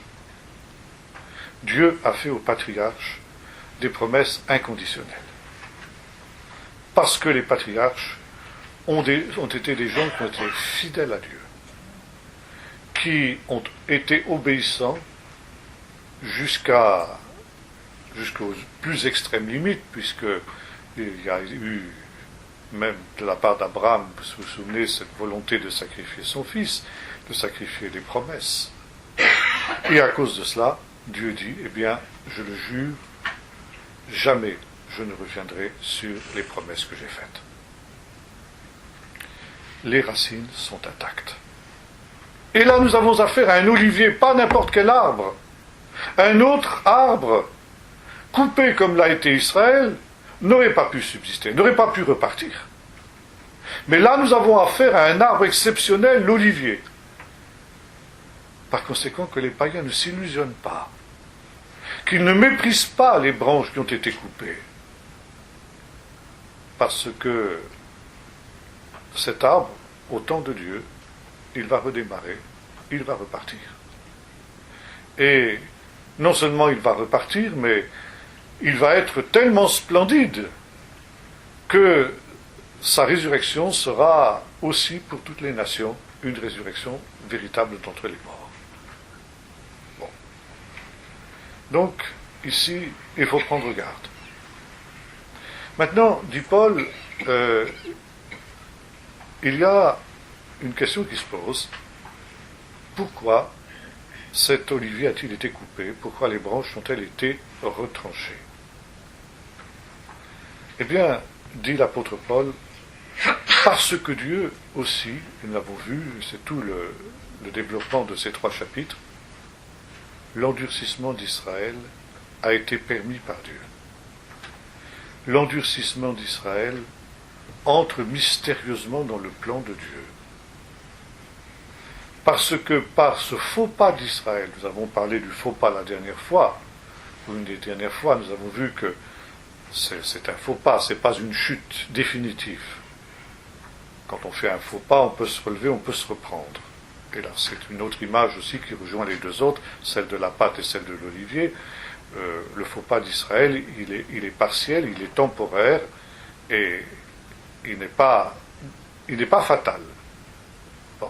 Dieu a fait aux patriarches des promesses inconditionnelles. Parce que les patriarches ont été des gens qui ont été fidèles à Dieu, qui ont été obéissants jusqu'aux plus extrêmes limites, puisqu'il y a eu, même de la part d'Abraham, vous vous souvenez, cette volonté de sacrifier son fils, de sacrifier les promesses. Et à cause de cela, Dieu dit, eh bien, je le jure, jamais je ne reviendrai sur les promesses que j'ai faites. Les racines sont intactes. Et là, nous avons affaire à un olivier, pas n'importe quel arbre. Un autre arbre, coupé comme l'a été Israël, n'aurait pas pu subsister, n'aurait pas pu repartir. Mais là, nous avons affaire à un arbre exceptionnel, l'olivier. Par conséquent, que les païens ne s'illusionnent pas, qu'ils ne méprisent pas les branches qui ont été coupées. Parce que cet arbre, au temps de Dieu, il va redémarrer, il va repartir. Et non seulement il va repartir, mais il va être tellement splendide que sa résurrection sera aussi pour toutes les nations une résurrection véritable d'entre les morts. Bon. Donc, ici, il faut prendre garde. Maintenant, dit Paul, il y a une question qui se pose. Pourquoi cet olivier a-t-il été coupé? Pourquoi les branches ont-elles été retranchées? Eh bien, dit l'apôtre Paul, parce que Dieu aussi, et nous l'avons vu, c'est tout le développement de ces 3 chapitres, l'endurcissement d'Israël a été permis par Dieu. L'endurcissement d'Israël entre mystérieusement dans le plan de Dieu. Parce que par ce faux pas d'Israël, nous avons parlé du faux pas la dernière fois, ou une des dernières fois, nous avons vu que c'est un faux pas, c'est pas une chute définitive. Quand on fait un faux pas, on peut se relever, on peut se reprendre. Et là, c'est une autre image aussi qui rejoint les deux autres, celle de la pâte et celle de l'olivier. Le faux pas d'Israël, il est partiel, il est temporaire, et il n'est pas fatal. Bon.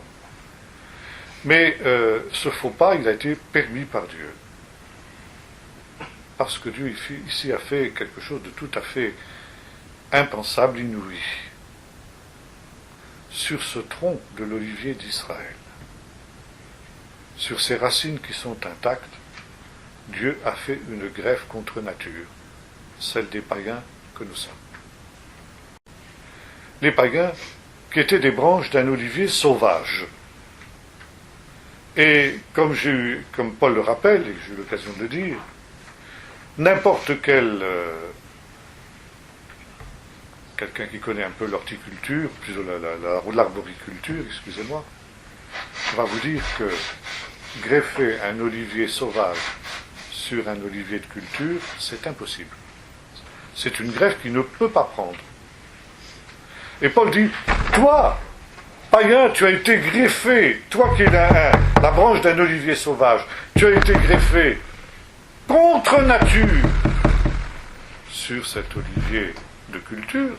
Mais ce faux pas, il a été permis par Dieu. Parce que Dieu ici a fait quelque chose de tout à fait impensable, inouï. Sur ce tronc de l'olivier d'Israël, sur ces racines qui sont intactes, Dieu a fait une greffe contre nature, celle des païens que nous sommes. Les païens qui étaient des branches d'un olivier sauvage. Et comme Paul le rappelle, et j'ai eu l'occasion de le dire, n'importe quel quelqu'un qui connaît un peu l'horticulture, plutôt l'arboriculture, excusez-moi, va vous dire que greffer un olivier sauvage sur un olivier de culture, c'est impossible. C'est une greffe qui ne peut pas prendre. Et Paul dit, toi, païen, tu as été greffé, toi qui es la branche d'un olivier sauvage, tu as été greffé contre nature sur cet olivier de culture.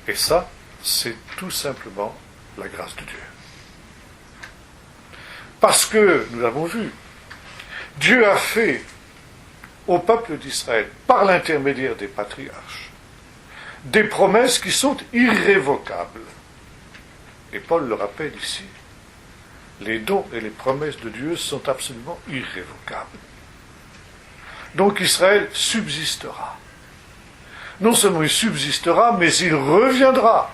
Et ça, c'est tout simplement la grâce de Dieu. Parce que, nous l'avons vu, Dieu a fait au peuple d'Israël, par l'intermédiaire des patriarches, des promesses qui sont irrévocables. Et Paul le rappelle ici. Les dons et les promesses de Dieu sont absolument irrévocables. Donc Israël subsistera. Non seulement il subsistera, mais il reviendra.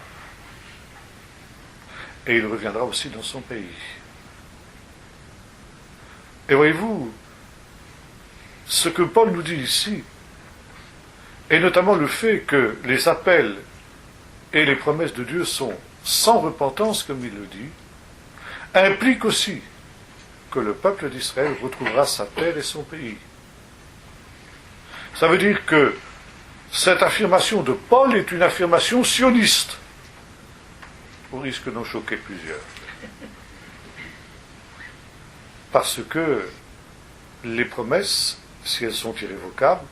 Et il reviendra aussi dans son pays. Et voyez-vous, ce que Paul nous dit ici, et notamment le fait que les appels et les promesses de Dieu sont sans repentance, comme il le dit, implique aussi que le peuple d'Israël retrouvera sa terre et son pays. Ça veut dire que cette affirmation de Paul est une affirmation sioniste, au risque d'en choquer plusieurs. Parce que les promesses, si elles sont irrévocables,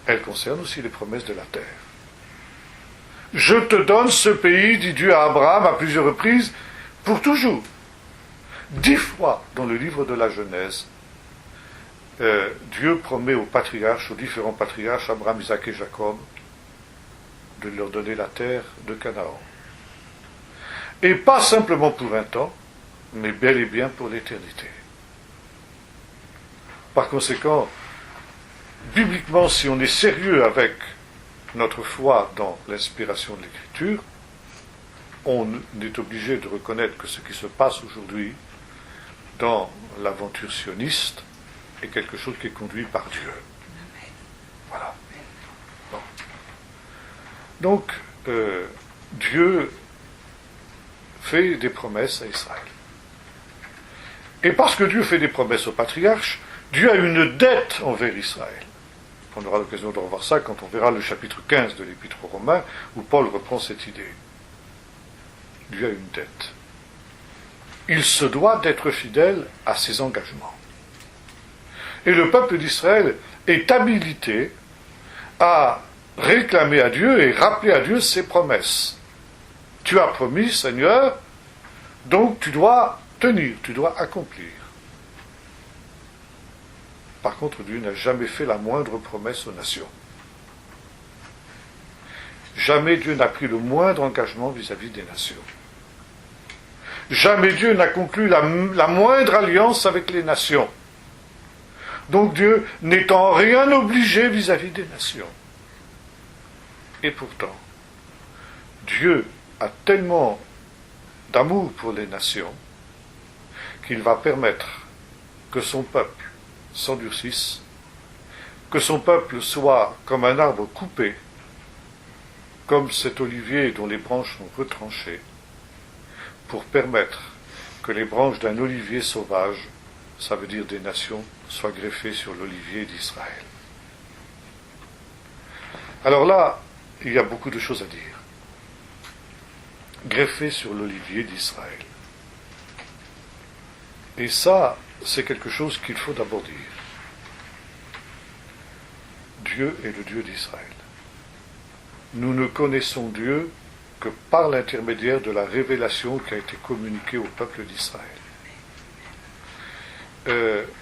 elles concernent aussi les promesses de la terre. Je te donne ce pays, dit Dieu à Abraham à plusieurs reprises, pour toujours. 10 fois dans le livre de la Genèse, Dieu promet aux patriarches, aux différents patriarches, Abraham, Isaac et Jacob, de leur donner la terre de Canaan. Et pas simplement pour un temps, mais bel et bien pour l'éternité. Par conséquent, bibliquement, si on est sérieux avec notre foi dans l'inspiration de l'Écriture, on est obligé de reconnaître que ce qui se passe aujourd'hui dans l'aventure sioniste est quelque chose qui est conduit par Dieu. Voilà. Bon. Donc, Dieu fait des promesses à Israël. Et parce que Dieu fait des promesses aux patriarches, Dieu a une dette envers Israël. On aura l'occasion de revoir ça quand on verra le chapitre 15 de l'Épître aux Romains, où Paul reprend cette idée. Dieu a une dette. Il se doit d'être fidèle à ses engagements. Et le peuple d'Israël est habilité à réclamer à Dieu et rappeler à Dieu ses promesses. Tu as promis, Seigneur, donc tu dois tenir, tu dois accomplir. Par contre, Dieu n'a jamais fait la moindre promesse aux nations. Jamais Dieu n'a pris le moindre engagement vis-à-vis des nations. Jamais Dieu n'a conclu la moindre alliance avec les nations. Donc Dieu n'est en rien obligé vis-à-vis des nations. Et pourtant, Dieu a tellement d'amour pour les nations qu'il va permettre que son peuple s'endurcisse, que son peuple soit comme un arbre coupé, comme cet olivier dont les branches sont retranchées, pour permettre que les branches d'un olivier sauvage, ça veut dire des nations, soient greffées sur l'olivier d'Israël. Alors là, il y a beaucoup de choses à dire. Greffées sur l'olivier d'Israël. Et ça, c'est quelque chose qu'il faut d'abord dire. Dieu est le Dieu d'Israël. Nous ne connaissons Dieu que par l'intermédiaire de la révélation qui a été communiquée au peuple d'Israël.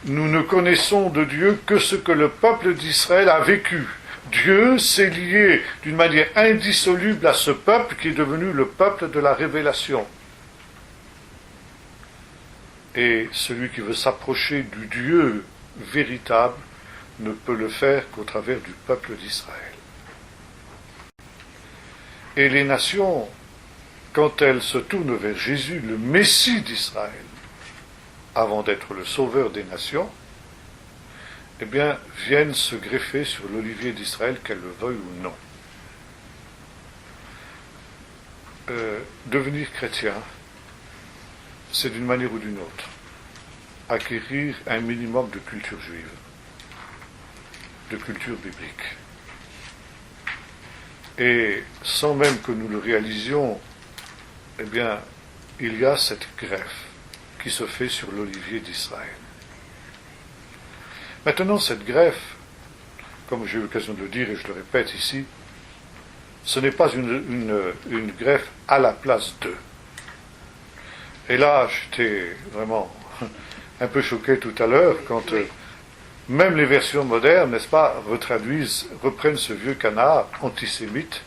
Nous ne connaissons de Dieu que ce que le peuple d'Israël a vécu. Dieu s'est lié d'une manière indissoluble à ce peuple qui est devenu le peuple de la révélation. Et celui qui veut s'approcher du Dieu véritable ne peut le faire qu'au travers du peuple d'Israël. Et les nations, quand elles se tournent vers Jésus, le Messie d'Israël, avant d'être le sauveur des nations, eh bien, viennent se greffer sur l'olivier d'Israël, qu'elles le veuillent ou non. Devenir chrétien, c'est d'une manière ou d'une autre acquérir un minimum de culture juive, de culture biblique. Et sans même que nous le réalisions, eh bien, il y a cette greffe qui se fait sur l'olivier d'Israël. Maintenant, cette greffe, comme j'ai eu l'occasion de le dire et je le répète ici, ce n'est pas une greffe à la place d'eux. Et là, j'étais vraiment un peu choqué tout à l'heure quand même les versions modernes, n'est-ce pas, reprennent ce vieux canard antisémite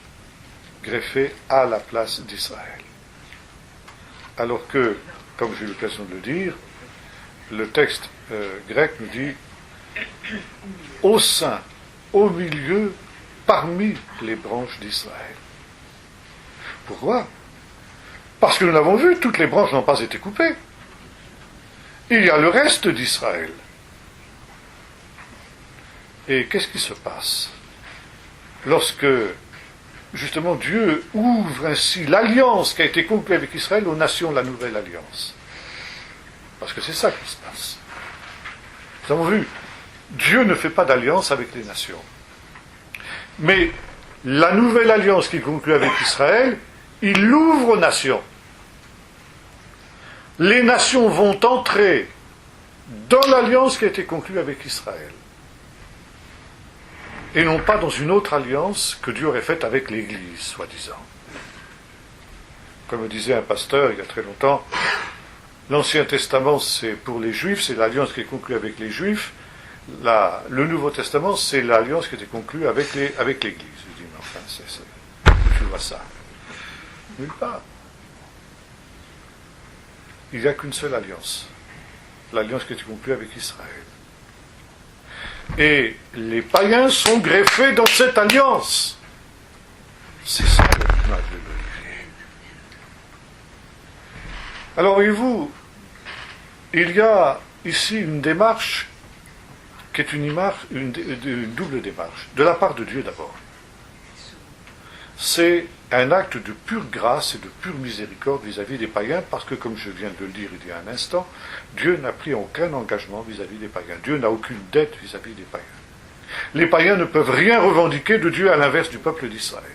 greffé à la place d'Israël. Alors que, comme j'ai eu l'occasion de le dire, le texte grec nous dit au sein, au milieu, parmi les branches d'Israël. Pourquoi ? Parce que nous l'avons vu, toutes les branches n'ont pas été coupées. Il y a le reste d'Israël. Et qu'est-ce qui se passe ? lorsque justement Dieu ouvre ainsi l'alliance qui a été conclue avec Israël aux nations, la nouvelle alliance. Parce que c'est ça qui se passe. Nous avons vu, Dieu ne fait pas d'alliance avec les nations. Mais la nouvelle alliance qu'il conclut avec Israël, il l'ouvre aux nations. Les nations vont entrer dans l'alliance qui a été conclue avec Israël. Et non pas dans une autre alliance que Dieu aurait faite avec l'Église, soi-disant. Comme disait un pasteur il y a très longtemps, l'Ancien Testament c'est pour les Juifs, c'est l'alliance qui est conclue avec les Juifs. Le Nouveau Testament c'est l'alliance qui a été conclue avec l'Église. Je dis, mais enfin, tu vois ça. Nulle part. Il n'y a qu'une seule alliance. L'alliance qui a été conclue avec Israël. Et les païens sont greffés dans cette alliance. C'est ça l'image de l'olivier. Alors voyez-vous, il y a ici une démarche qui est une double démarche. De la part de Dieu d'abord. C'est un acte de pure grâce et de pure miséricorde vis-à-vis des païens, parce que, comme je viens de le dire il y a un instant, Dieu n'a pris aucun engagement vis-à-vis des païens. Dieu n'a aucune dette vis-à-vis des païens. Les païens ne peuvent rien revendiquer de Dieu à l'inverse du peuple d'Israël.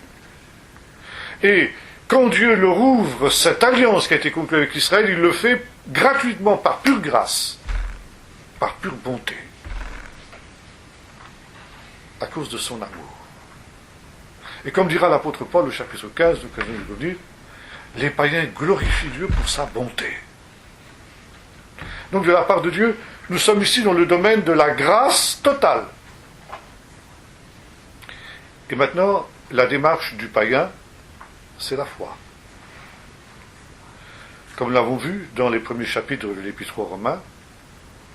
Et quand Dieu leur ouvre cette alliance qui a été conclue avec Israël, il le fait gratuitement, par pure grâce, par pure bonté, à cause de son amour. Et comme dira l'apôtre Paul au chapitre 15, l'occasion de le dire, les païens glorifient Dieu pour sa bonté. Donc de la part de Dieu, nous sommes ici dans le domaine de la grâce totale. Et maintenant, la démarche du païen, c'est la foi. Comme nous l'avons vu dans les premiers chapitres de l'Épître aux Romains,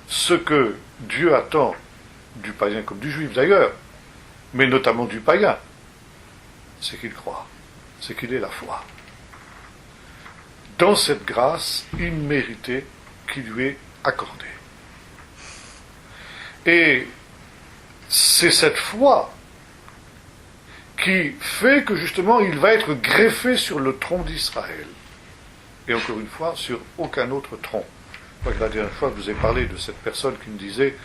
ce que Dieu attend du païen comme du juif d'ailleurs, mais notamment du païen, c'est qu'il croit, c'est qu'il ait la foi. Dans cette grâce imméritée qui lui est accordée. Et c'est cette foi qui fait que justement il va être greffé sur le tronc d'Israël. Et encore une fois, sur aucun autre tronc. Moi, la dernière fois, je vous ai parlé de cette personne qui me disait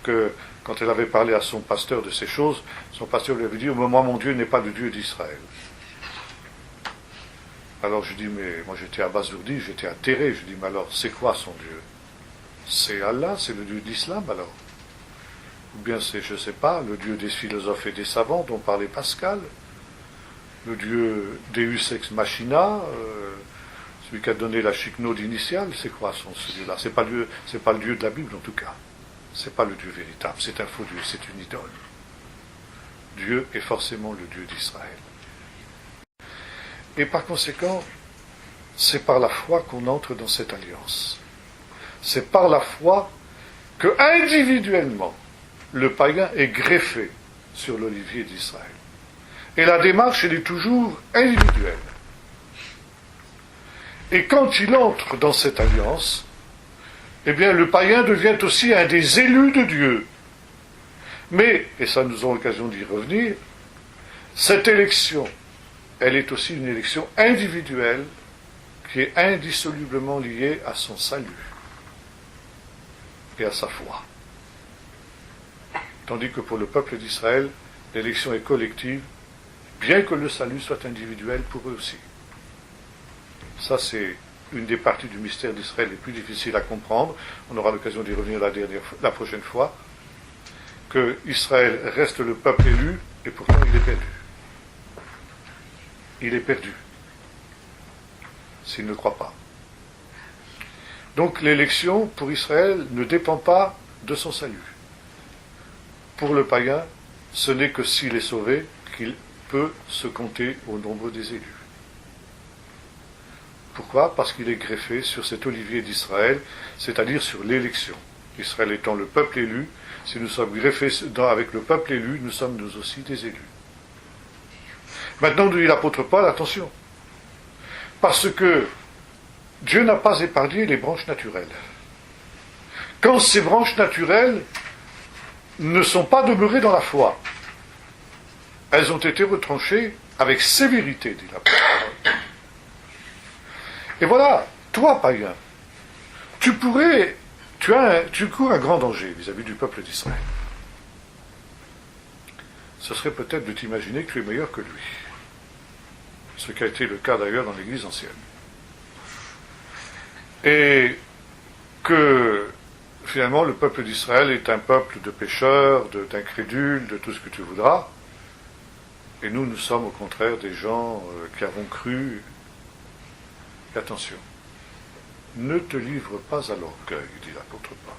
que quand elle avait parlé à son pasteur de ces choses, son pasteur lui avait dit « Moi, mon Dieu n'est pas le Dieu d'Israël. » Alors je dis « Mais moi j'étais abasourdi, j'étais atterré. » Je dis « Mais alors, c'est quoi son Dieu? C'est Allah, c'est le Dieu de l'islam alors? Ou bien c'est, je ne sais pas, le Dieu des philosophes et des savants dont parlait Pascal? Le Dieu Deus ex machina, celui qui a donné la chiquenaude initiale, c'est quoi ce Dieu-là? C'est pas le Dieu de la Bible en tout cas. C'est pas le Dieu véritable, c'est un faux Dieu, c'est une idole. Dieu est forcément le Dieu d'Israël. Et par conséquent, c'est par la foi qu'on entre dans cette alliance. C'est par la foi que individuellement, le païen est greffé sur l'olivier d'Israël. Et la démarche, elle est toujours individuelle. Et quand il entre dans cette alliance, eh bien, le païen devient aussi un des élus de Dieu. Mais, et ça nous aurons l'occasion d'y revenir, cette élection, elle est aussi une élection individuelle qui est indissolublement liée à son salut et à sa foi. Tandis que pour le peuple d'Israël, l'élection est collective, bien que le salut soit individuel pour eux aussi. Ça, c'est une des parties du mystère d'Israël les plus difficiles à comprendre. On aura l'occasion d'y revenir la prochaine fois. Que Israël reste le peuple élu, et pourtant il est perdu. Il est perdu. S'il ne croit pas. Donc l'élection pour Israël ne dépend pas de son salut. Pour le païen, ce n'est que s'il est sauvé qu'il peut se compter au nombre des élus. Pourquoi? Parce qu'il est greffé sur cet olivier d'Israël, c'est-à-dire sur l'élection. Israël étant le peuple élu, si nous sommes greffés avec le peuple élu, nous sommes nous aussi des élus. Maintenant, nous dit l'apôtre Paul, attention, parce que Dieu n'a pas épargné les branches naturelles. Quand ces branches naturelles ne sont pas demeurées dans la foi, elles ont été retranchées avec sévérité, dit l'apôtre Paul. Et voilà, toi, païen, tu cours un grand danger vis-à-vis du peuple d'Israël. Ce serait peut-être de t'imaginer que tu es meilleur que lui. Ce qui a été le cas d'ailleurs dans l'Église ancienne. Et que finalement le peuple d'Israël est un peuple de pécheurs, d'incrédules, de tout ce que tu voudras. Et nous sommes au contraire des gens qui avons cru. Et attention, ne te livre pas à l'orgueil, dit l'apôtre Paul.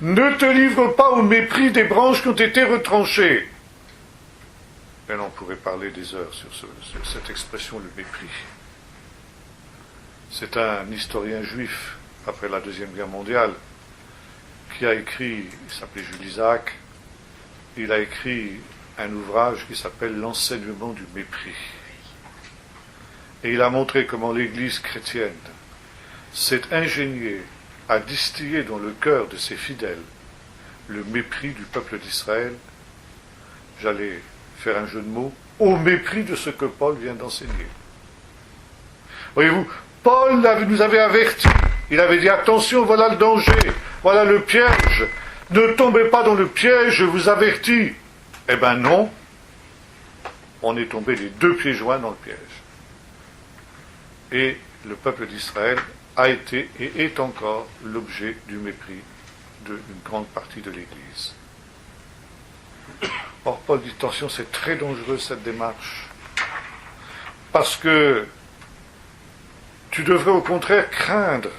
Ne te livre pas au mépris des branches qui ont été retranchées. Mais on pourrait parler des heures sur cette expression, le mépris. C'est un historien juif, après la Deuxième Guerre mondiale, qui a écrit, il s'appelait Jules Isaac, il a écrit un ouvrage qui s'appelle L'enseignement du mépris. Et il a montré comment l'Église chrétienne s'est ingéniée à distiller dans le cœur de ses fidèles le mépris du peuple d'Israël. J'allais faire un jeu de mots, au mépris de ce que Paul vient d'enseigner. Voyez-vous, Paul nous avait avertis, il avait dit attention, voilà le danger, voilà le piège, ne tombez pas dans le piège, je vous avertis. Eh bien non, on est tombé les deux pieds joints dans le piège. Et le peuple d'Israël a été et est encore l'objet du mépris d'une grande partie de l'Église. Or, Paul dit, attention, c'est très dangereux cette démarche. Parce que tu devrais au contraire craindre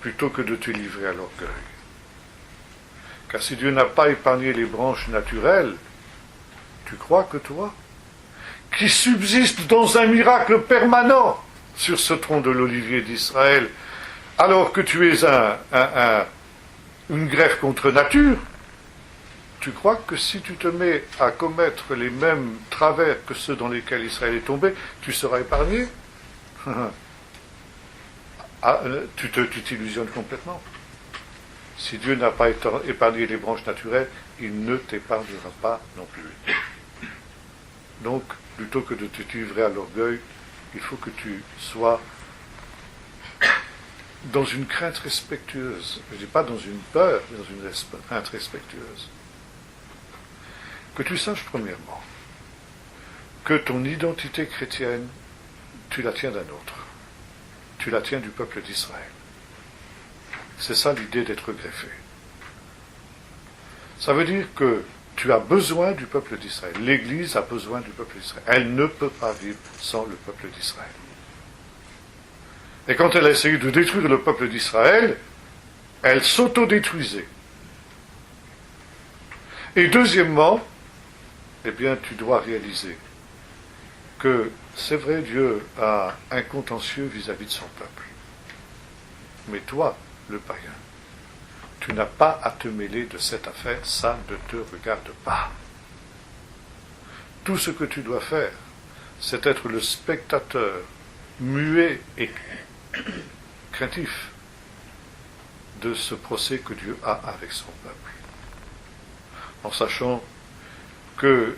plutôt que de te livrer à l'orgueil. Car si Dieu n'a pas épargné les branches naturelles, tu crois que toi, qui subsiste dans un miracle permanent sur ce tronc de l'olivier d'Israël, alors que tu es une greffe contre nature, tu crois que si tu te mets à commettre les mêmes travers que ceux dans lesquels Israël est tombé, tu seras épargné? Tu t'illusionnes complètement. Si Dieu n'a pas épargné les branches naturelles, il ne t'épargnera pas non plus. Donc, plutôt que de te livrer à l'orgueil, il faut que tu sois dans une crainte respectueuse. Je ne dis pas dans une peur, mais dans une crainte respectueuse. Que tu saches premièrement que ton identité chrétienne, tu la tiens d'un autre. Tu la tiens du peuple d'Israël. C'est ça l'idée d'être greffé. Ça veut dire que tu as besoin du peuple d'Israël. L'Église a besoin du peuple d'Israël. Elle ne peut pas vivre sans le peuple d'Israël. Et quand elle a essayé de détruire le peuple d'Israël, elle s'autodétruisait. Et deuxièmement, eh bien, tu dois réaliser que c'est vrai, Dieu a un contentieux vis-à-vis de son peuple. Mais toi, le païen, tu n'as pas à te mêler de cette affaire, ça ne te regarde pas. Tout ce que tu dois faire, c'est être le spectateur muet et craintif de ce procès que Dieu a avec son peuple. En sachant que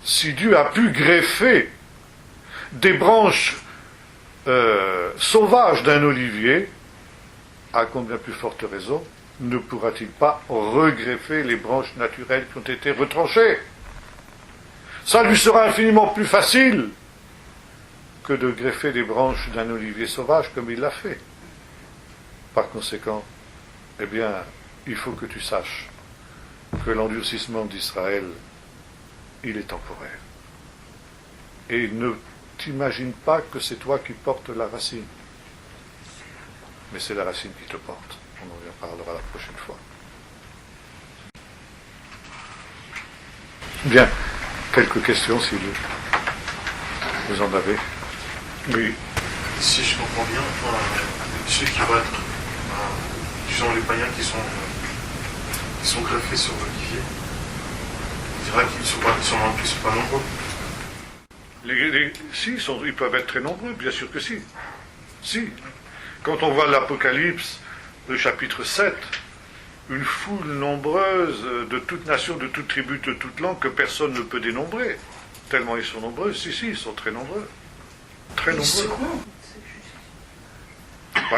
si Dieu a pu greffer des branches sauvages d'un olivier, à combien plus forte raison ne pourra-t-il pas regreffer les branches naturelles qui ont été retranchées? Ça lui sera infiniment plus facile que de greffer des branches d'un olivier sauvage comme il l'a fait. Par conséquent, eh bien, il faut que tu saches que l'endurcissement d'Israël, il est temporaire. Et ne t'imagine pas que c'est toi qui portes la racine. Mais c'est la racine qui te porte. On en parlera la prochaine fois. Bien. Quelques questions, si vous en avez. Oui. Si je comprends bien, ceux qui vont être, disons les païens qui sont greffés sur l'olivier, on dira qu'ils ne sont pas nombreux. Si, ils peuvent être très nombreux, bien sûr que si. Si. Quand on voit l'Apocalypse, le chapitre 7, une foule nombreuse de toute nation, de toute tribu, de toute langue que personne ne peut dénombrer. Tellement ils sont nombreux. Si, ils sont très nombreux. Très nombreux.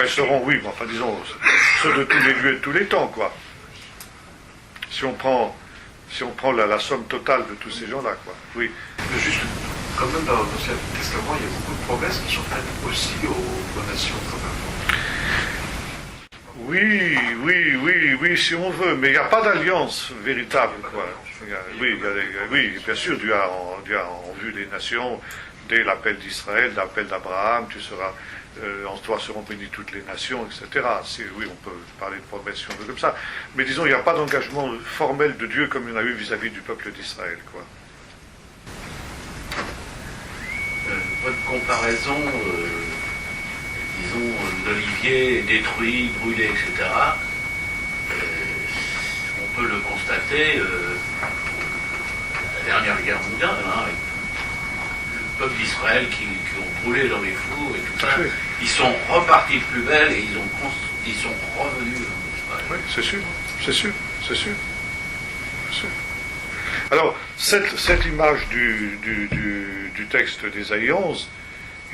Ils seront, oui, mais enfin disons, ceux de tous les lieux et de tous les temps, quoi. Si on prend la somme totale de tous ces gens-là, quoi. Oui. Juste, quand même, dans l'Ancien Testament, il y a beaucoup de promesses qui sont faites aussi aux nations quand même. Oui, si on veut, mais il n'y a pas d'alliance véritable, quoi. Oui, bien sûr, Dieu a en vue les nations, dès l'appel d'Israël, l'appel d'Abraham, en toi seront bénies toutes les nations, etc. Oui, on peut parler de promesses si on veut comme ça, mais disons, il n'y a pas d'engagement formel de Dieu comme il y en a eu vis-à-vis du peuple d'Israël, quoi. Votre comparaison, disons, l'olivier détruit, brûlé, etc., on peut le constater la dernière guerre mondiale, avec le peuple d'Israël qui ont brûlé dans les fours et tout ça. Oui. Ils sont repartis de plus belle et ils sont revenus en Israël. Oui, c'est sûr. Alors, cette image du texte d'Ésaïe 11,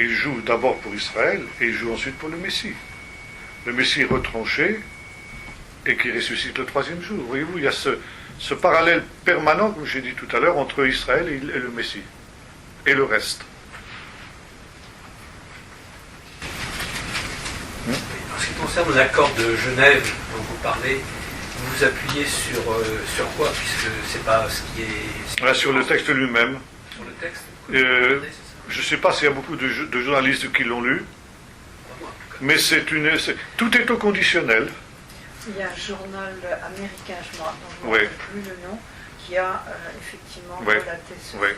il joue d'abord pour Israël et il joue ensuite pour le Messie. Le Messie retranché et qui ressuscite le troisième jour. Voyez-vous, il y a ce parallèle permanent, comme j'ai dit tout à l'heure, entre Israël et le Messie. Et le reste. En ce qui concerne l'accord de Genève dont vous parlez, vous vous appuyez sur quoi, puisque c'est pas ce qui est... Voilà, sur le texte lui-même. Sur le texte Je ne sais pas s'il y a beaucoup de journalistes qui l'ont lu, mais tout est au conditionnel. Il y a un journal américain, je ne me Oui. rappelle plus le nom, qui a effectivement Oui. relaté ce Oui. fait.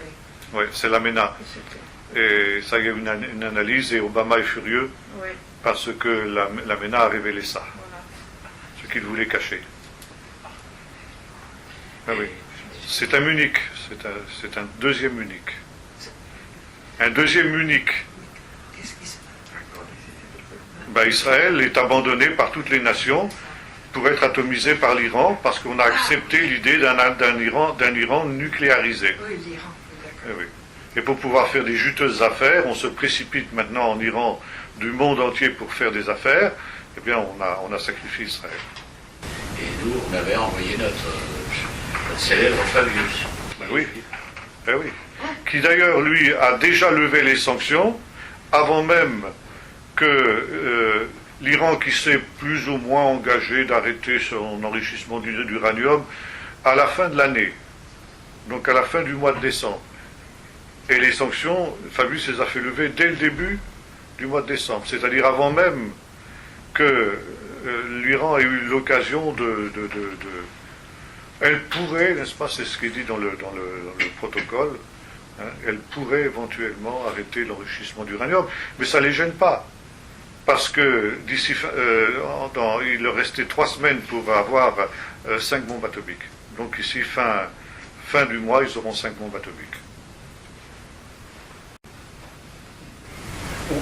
Oui, c'est l'AMENA. Et c'était- Et ça, il y a une analyse, et Obama est furieux Oui, parce que l'AMENA a révélé ça, voilà. ce qu'il voulait cacher. Ah oui. C'est un unique, c'est un deuxième unique. Un deuxième unique. Israël est abandonné par toutes les nations pour être atomisé par l'Iran parce qu'on a accepté l'idée d'un Iran nucléarisé. Oui, l'Iran. Eh oui. Et pour pouvoir faire des juteuses affaires, on se précipite maintenant en Iran du monde entier pour faire des affaires, eh bien on a sacrifié Israël. Et nous, on avait envoyé notre célèbre Fabius. Ben oui. Qui d'ailleurs, lui, a déjà levé les sanctions avant même que l'Iran, qui s'est plus ou moins engagé d'arrêter son enrichissement d'uranium à la fin de l'année, donc à la fin du mois de décembre. Et les sanctions, Fabius les a fait lever dès le début du mois de décembre, c'est-à-dire avant même que l'Iran ait eu l'occasion elle pourrait, n'est-ce pas, c'est ce qui est dit dans le protocole, hein, elle pourrait éventuellement arrêter l'enrichissement d'uranium, mais ça ne les gêne pas, parce que d'ici, il leur restait 3 semaines pour avoir 5 bombes atomiques. Donc ici, fin du mois, ils auront 5 bombes atomiques.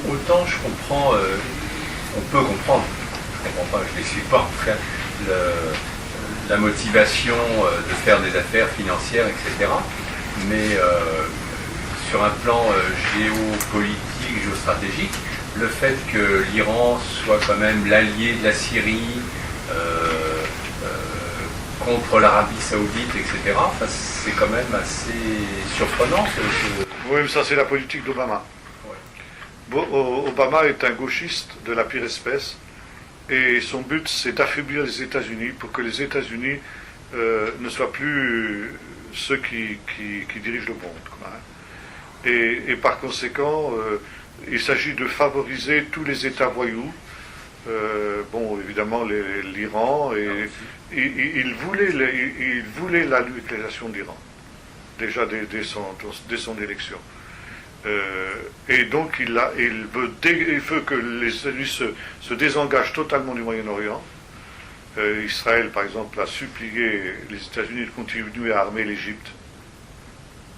Autant je comprends, on peut comprendre, je ne comprends pas, je ne les suis pas en fait, la motivation de faire des affaires financières, etc. Mais sur un plan géopolitique, géostratégique, le fait que l'Iran soit quand même l'allié de la Syrie contre l'Arabie Saoudite, etc., enfin, c'est quand même assez surprenant. Oui, mais ça c'est la politique d'Obama. Obama est un gauchiste de la pire espèce et son but c'est d'affaiblir les États-Unis pour que les États-Unis ne soient plus ceux qui dirigent le monde, quoi, hein. Et par conséquent, il s'agit de favoriser tous les États voyous, bon évidemment l'Iran, et il voulait la nucléarisation d'Iran, déjà dès son élection. Et donc il veut que les États-Unis se désengagent totalement du Moyen-Orient. Israël, par exemple, a supplié les États-Unis de continuer à armer l'Égypte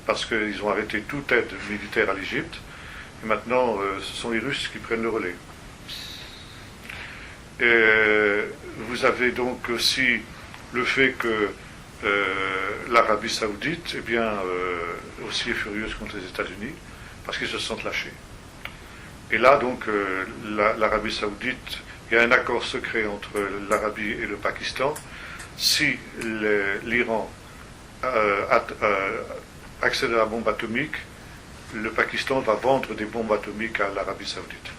parce qu'ils ont arrêté toute aide militaire à l'Égypte. Et maintenant, ce sont les Russes qui prennent le relais. Vous avez donc aussi le fait que l'Arabie Saoudite aussi est furieuse contre les États-Unis parce qu'ils se sentent lâchés. Et là donc l'Arabie Saoudite, il y a un accord secret entre l'Arabie et le Pakistan. Si l'Iran accède à la bombe atomique, le Pakistan va vendre des bombes atomiques à l'Arabie Saoudite.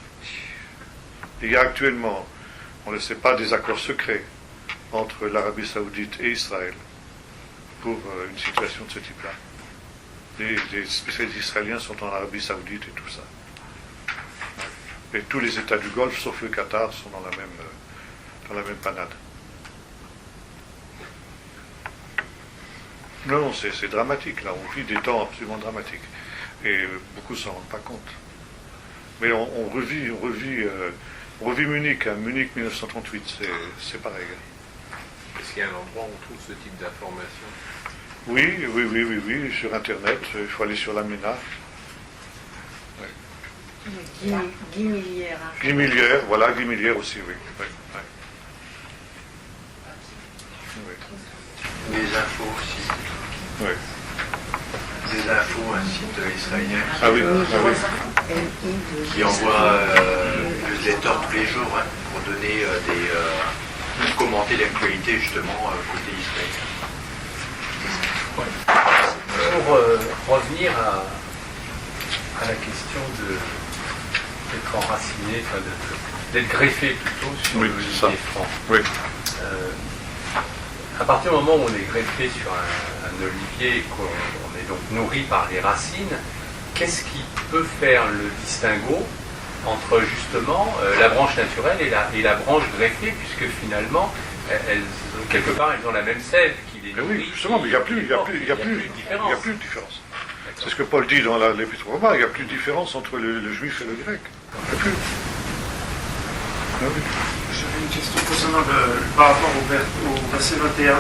Il y a actuellement, on ne sait pas, des accords secrets entre l'Arabie Saoudite et Israël pour une situation de ce type-là. Les spécialistes israéliens sont en Arabie Saoudite et tout ça. Et tous les États du Golfe, sauf le Qatar, sont dans la même panade. Non, c'est dramatique, là. On vit des temps absolument dramatiques. Et beaucoup ne s'en rendent pas compte. Mais on revit Munich, hein. Munich 1938, c'est pareil. Est-ce qu'il y a un endroit où on trouve ce type d'information? Oui, sur Internet. Il faut aller sur la MENA. Guy Millière. Guy Millière, voilà, Guy Millière aussi, oui. Des infos aussi. Oui. Des infos, un site israélien qui envoie le newsletter tous les jours pour donner pour commenter l'actualité justement côté israélien. Pour revenir à la question d'être enraciné, d'être greffé plutôt sur l'olivier franc. Oui. À partir du moment où on est greffé sur un olivier et qu'on est donc nourri par les racines, qu'est-ce qui peut faire le distinguo entre justement la branche naturelle et la branche greffée, puisque finalement, quelque part, elles ont la même sève qui les nourrit. Oui, justement, mais il n'y a plus de différence. C'est ce que Paul dit dans l'Épître aux Romains, il n'y a plus de différence entre le juif et le grec. Il n'y a plus. J'avais une question concernant par rapport au verset 21.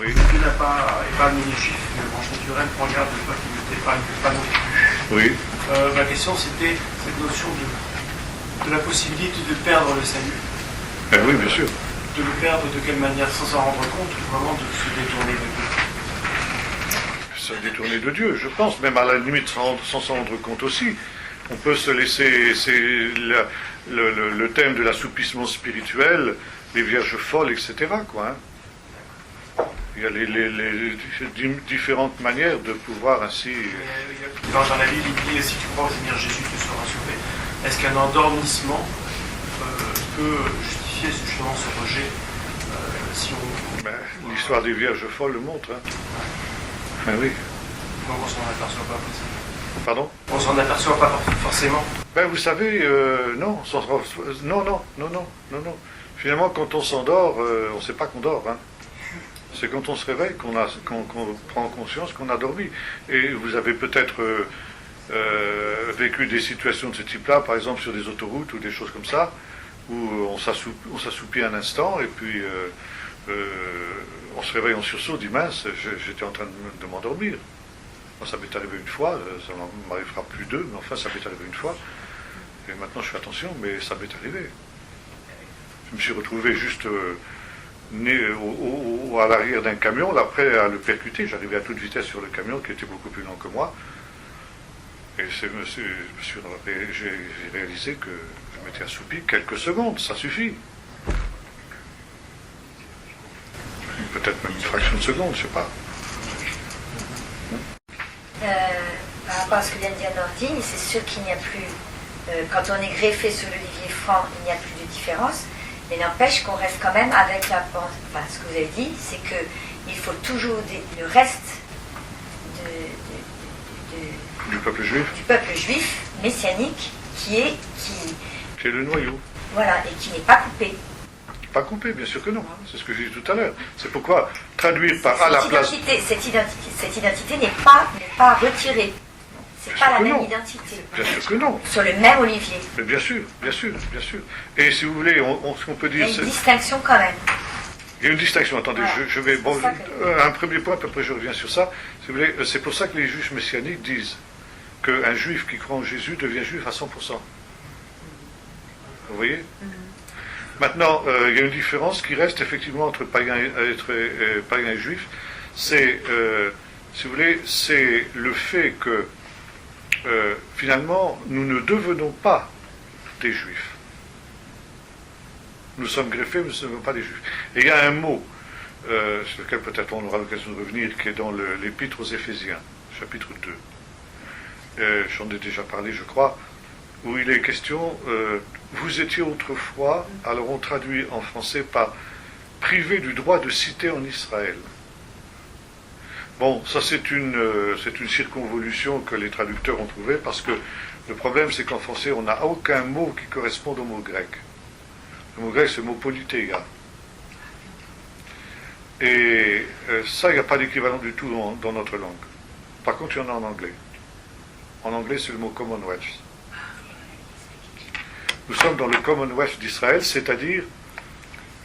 Oui. Dieu n'a pas épargné les juifs, mais la branche naturelle prend garde de pas qu'il ne t'épargne pas non plus. Oui. Ma question c'était cette notion de la possibilité de perdre le salut. Oui, bien sûr. De le perdre de quelle manière, sans s'en rendre compte, ou vraiment de se détourner de Dieu? Se détourner de Dieu, je pense, même à la limite sans s'en rendre compte aussi. On peut se laisser, c'est le thème de l'assoupissement spirituel, les vierges folles, etc. Quoi, hein. Il y a les différentes manières de pouvoir ainsi... Dans la Bible, il dit, si tu crois au Seigneur Jésus, tu seras sauvé. Est-ce qu'un endormissement peut justifier justement ce rejet si on... L'histoire des vierges folles le montre. Hein. Oui. Donc on s'en aperçoit pas forcément. Pardon? On s'en aperçoit pas forcément. Vous savez, non. Finalement, quand on s'endort, on ne sait pas qu'on dort. Hein. C'est quand on se réveille qu'on prend conscience qu'on a dormi. Et vous avez peut-être vécu des situations de ce type-là, par exemple sur des autoroutes ou des choses comme ça, où on s'assoupit un instant et puis on se réveille en sursaut, on dit mince, j'étais en train de m'endormir. Moi, ça m'est arrivé une fois, ça ne m'arrivera plus deux, mais enfin ça m'est arrivé une fois. Et maintenant je fais attention, mais ça m'est arrivé. Je me suis retrouvé juste à l'arrière d'un camion, là, prêt à le percuter. J'arrivais à toute vitesse sur le camion qui était beaucoup plus lent que moi. Et j'ai réalisé que je m'étais assoupi quelques secondes, ça suffit. Peut-être même une fraction de seconde, je ne sais pas. Par rapport à ce que vient de dire Nordine, c'est sûr qu'il n'y a plus, quand on est greffé sur l'olivier franc, il n'y a plus de différence, mais n'empêche qu'on reste quand même avec la pensée. Enfin, ce que vous avez dit, c'est qu'il faut toujours le reste du peuple juif messianique, qui est le noyau. Voilà, et qui n'est pas coupé. Pas coupé, bien sûr que non. C'est ce que j'ai dit tout à l'heure. C'est pourquoi traduire par à la place... Cette identité n'est pas retirée. C'est pas la même identité. Bien sûr que non. Sur le même olivier. Mais bien sûr. Et si vous voulez, ce qu'on peut dire... Il y a une distinction quand même. Il y a une distinction. Attendez, voilà. je vais... Bon, un premier point, puis après je reviens sur ça. Si vous voulez, c'est pour ça que les juifs messianiques disent qu'un juif qui croit en Jésus devient juif à 100%. Vous voyez? Maintenant, il y a une différence qui reste effectivement entre païens et juifs. C'est, si vous voulez, c'est le fait que finalement, nous ne devenons pas des juifs. Nous sommes greffés, mais nous ne sommes pas des juifs. Et il y a un mot, sur lequel peut-être on aura l'occasion de revenir, qui est dans l'Épître aux Éphésiens, chapitre 2. J'en ai déjà parlé, je crois, où il est question, vous étiez autrefois, alors on traduit en français par privé du droit de cité en Israël. Bon, ça c'est une circonvolution que les traducteurs ont trouvée, parce que le problème c'est qu'en français on n'a aucun mot qui corresponde au mot grec. Le mot grec c'est le mot politeia. Et ça, il n'y a pas d'équivalent du tout dans notre langue. Par contre, il y en a en anglais. En anglais, c'est le mot Commonwealth. Nous sommes dans le Commonwealth d'Israël, c'est-à-dire